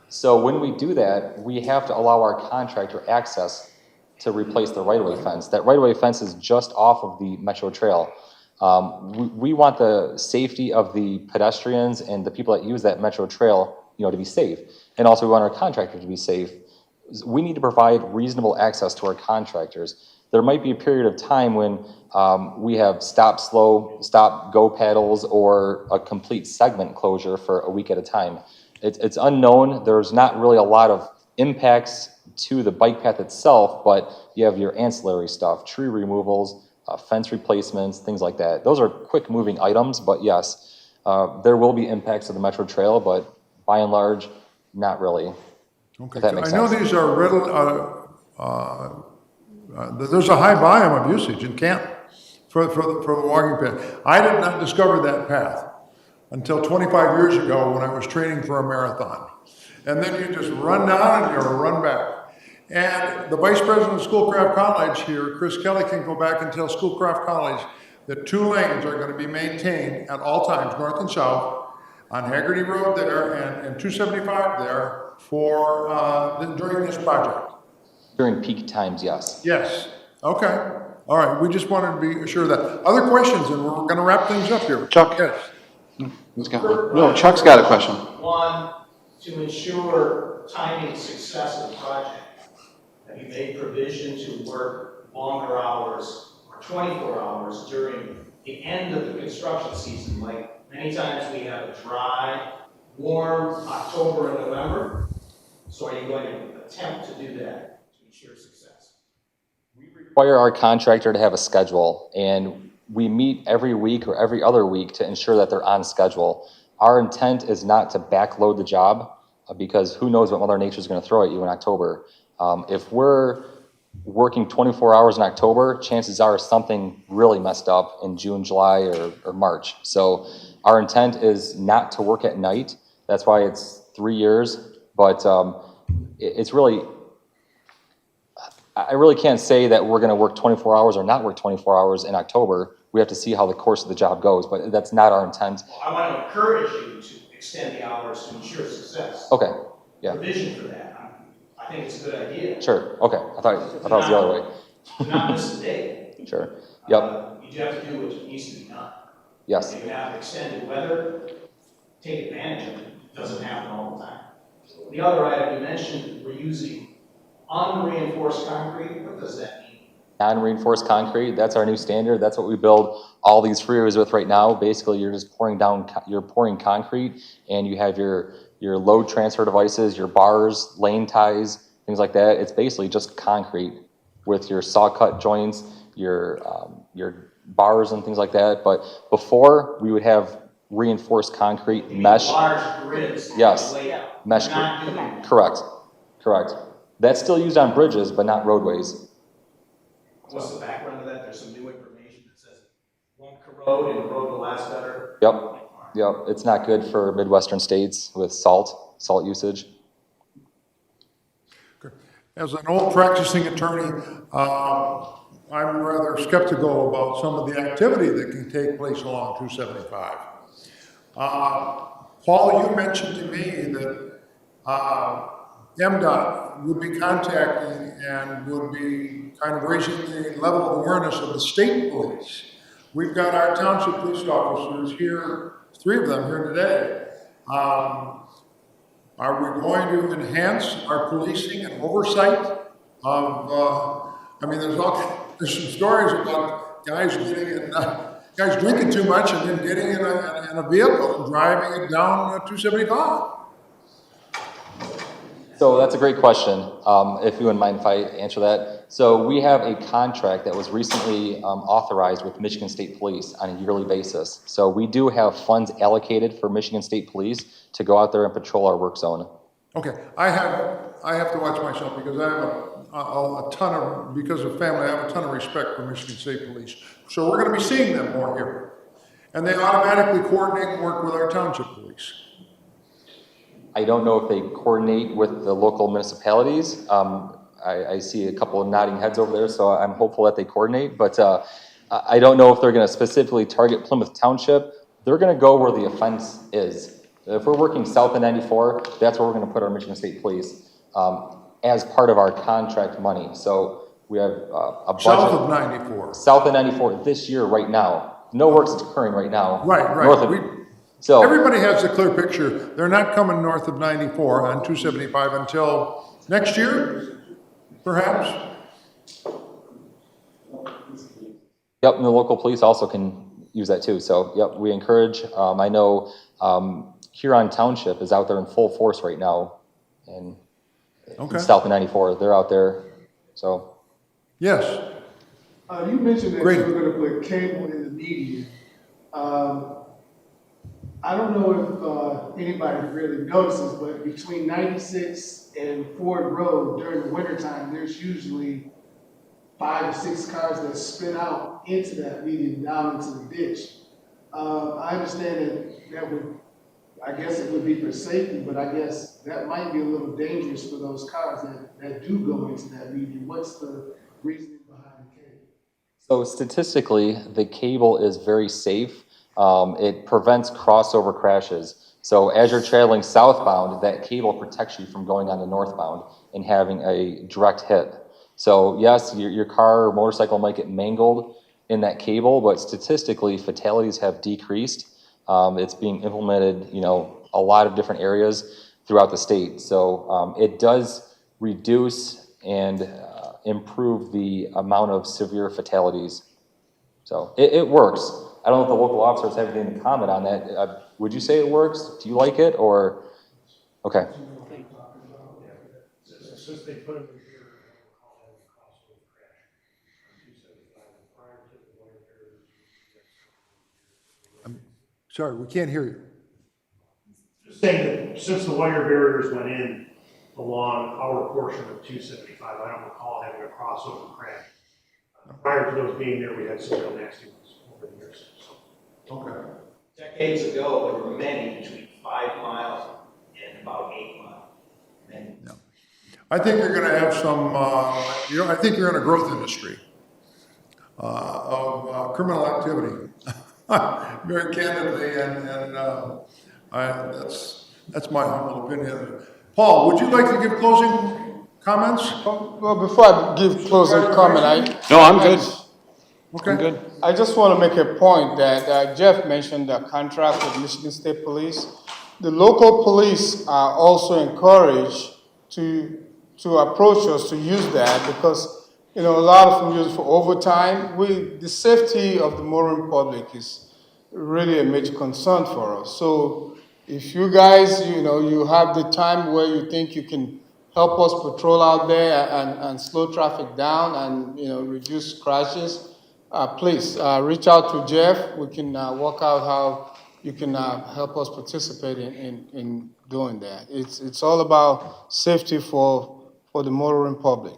So when we do that, we have to allow our contractor access to replace the right-of-way fence. That right-of-way fence is just off of the Metro Trail. We want the safety of the pedestrians and the people that use that Metro Trail, to be safe. And also we want our contractor to be safe. We need to provide reasonable access to our contractors. There might be a period of time when we have stop, slow, stop, go paddles or a complete segment closure for a week at a time. It's unknown. There's not really a lot of impacts to the bike path itself, but you have your ancillary stuff, tree removals, fence replacements, things like that. Those are quick moving items, but yes, there will be impacts to the Metro Trail, but by and large, not really. Okay, I know these are there's a high volume of usage in Canton for the walking path. I did not discover that path until 25 years ago when I was training for a marathon. And then you just run down and you run back. And the vice president of Schoolcraft College here, Chris Kelly, can go back and tell Schoolcraft College that 2 lanes are going to be maintained at all times, north and south, on Haggerty Road there and 275 there for during this project. During peak times, yes. Yes. Okay. All right. We just wanted to be sure of that. Other questions, and we're going to wrap things up here. Chuck. Yes. No, Chuck's got a question. One, to ensure timing success of the project, have you made provision to work longer hours or 24 hours during the end of the construction season? Like many times we have a dry, warm October and November. So are you going to attempt to do that to ensure success? We require our contractor to have a schedule, and we meet every week or every other week to ensure that they're on schedule. Our intent is not to backload the job because who knows what Mother Nature is going to throw at you in October. If we're working 24 hours in October, chances are something really messed up in June, July, or March. So our intent is not to work at night. That's why it's 3 years. But it's really, I really can't say that we're going to work 24 hours or not work 24 hours in October. We have to see how the course of the job goes, but that's not our intent. Well, I want to encourage you to extend the hours to ensure success. Okay, yeah. Provision for that. I think it's a good idea. Sure, okay. I thought it was the other way. To not miss a day. Sure, yep. You do have to do what needs to be done. Yes. If you have extended weather, take advantage of it. It doesn't happen all the time. The other item you mentioned, we're using unreinforced concrete. What does that mean? Non-reinforced concrete, that's our new standard. That's what we build all these freeways with right now. Basically, you're just pouring concrete, and you have your load transfer devices, your bars, lane ties, things like that. It's basically just concrete with your saw cut joints, your bars and things like that. But before, we would have reinforced concrete mesh. Large grids. Yes, mesh Not grid. doing Correct. That's still used on bridges, but not roadways. What's the background of that? There's some new information that says it won't corrode and the road will last better. Yep. It's not good for Midwestern states with salt usage. As an old practicing attorney, I'm rather skeptical about some of the activity that can take place along 275. Paul, you mentioned to me that M.DOT would be contacting and would be kind of raising the level of awareness of the state police. We've got our township police officers here, 3 of them here today. Are we going to enhance our policing and oversight of, there's some stories about guys guys drinking too much and then getting in a vehicle and driving it down 275. So that's a great question, if you wouldn't mind if I answer that. So we have a contract that was recently authorized with Michigan State Police on a yearly basis. So we do have funds allocated for Michigan State Police to go out there and patrol our work zone. Okay, I have to watch myself because I have because of family, I have a ton of respect for Michigan State Police. So we're going to be seeing them more here. And they automatically coordinate and work with our township police. I don't know if they coordinate with the local municipalities. I see a couple of nodding heads over there, so I'm hopeful that they coordinate. But I don't know if they're going to specifically target Plymouth Township. They're going to go where the offense is. If we're working south of 94, that's where we're going to put our Michigan State Police as part of our contract money. So we have a budget. South of 94. South of 94 this year, right now. No work's occurring right now. Right. North of, so everybody has a clear picture. They're not coming north of 94 on 275 until next year, perhaps. Yep, and the local police also can use that too. So, yep, we encourage. I know Huron Township is out there in full force right now, and south of 94, they're out there. So, yes. You mentioned that you were going to put cable in the median. I don't know if anybody really notices, but between 96 and Ford Road during the wintertime, there's usually 5 or 6 cars that spin out into that median down into the ditch. I understand that would, I guess it would be for safety, but I guess that might be a little dangerous for those cars that do go into that median. What's the reasoning behind the cable? So statistically, the cable is very safe. It prevents crossover crashes. So as you're traveling southbound, that cable protects you from going on the northbound and having a direct hit. So yes, your car or motorcycle might get mangled in that cable, but statistically, fatalities have decreased. It's being implemented, a lot of different areas throughout the state. So it does reduce and improve the amount of severe fatalities. So it works. I don't know if the local officers have anything to comment on that. Would you say it works? Do you like it, or? Okay. Since they put it here, I don't call that a crossover crash on 275 prior to the winter period. Sorry, we can't hear you. Just saying that since the wire barriers went in along our portion of 275, I don't recall having a crossover crash. Prior to those being there, we had some real nasty ones over the years. So. Okay. Decades ago, there were many between 5 miles and about 8 miles. Many. No. I think you're going to have some, I think you're in a growth industry of criminal activity, very candidly, and that's my humble opinion. Paul, would you like to give closing comments? Well, before I give closing comment, No, I'm good. Okay. I'm good. I just want to make a point that Jeff mentioned the contract with Michigan State Police. The local police are also encouraged to approach us to use that because, a lot of them use it for overtime. The safety of the motoring public is really a major concern for us. So if you guys, you have the time where you think you can help us patrol out there and slow traffic down and, reduce crashes, please reach out to Jeff. We can work out how you can help us participate in doing that. It's all about safety for the motoring public.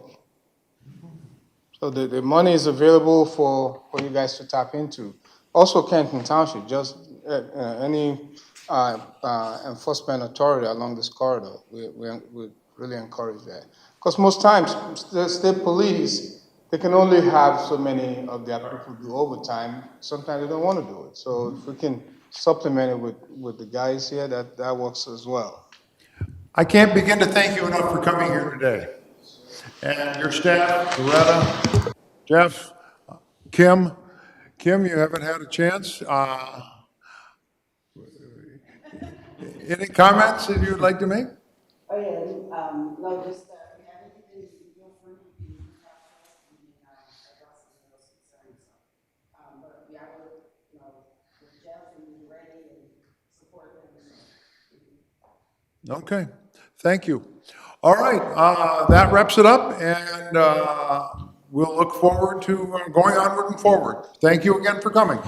So the money is available for you guys to tap into. Also, Canton Township, just any enforcement authority along this corridor, we really encourage that. Because most times, the state police, they can only have so many of their people do overtime. Sometimes they don't want to do it. So if we can supplement it with the guys here, that works as well. I can't begin to thank you enough for coming here today. And your staff, Loretta, Jeff, Kim, you haven't had a chance. Any comments that you'd like to make? Oh, yeah, no, just, we haven't even, feel free to contact us and, address those concerns. But we are, with Jeff and ready and support them. Okay, thank you. All right, that wraps it up, and we'll look forward to going onward and forward. Thank you again for coming.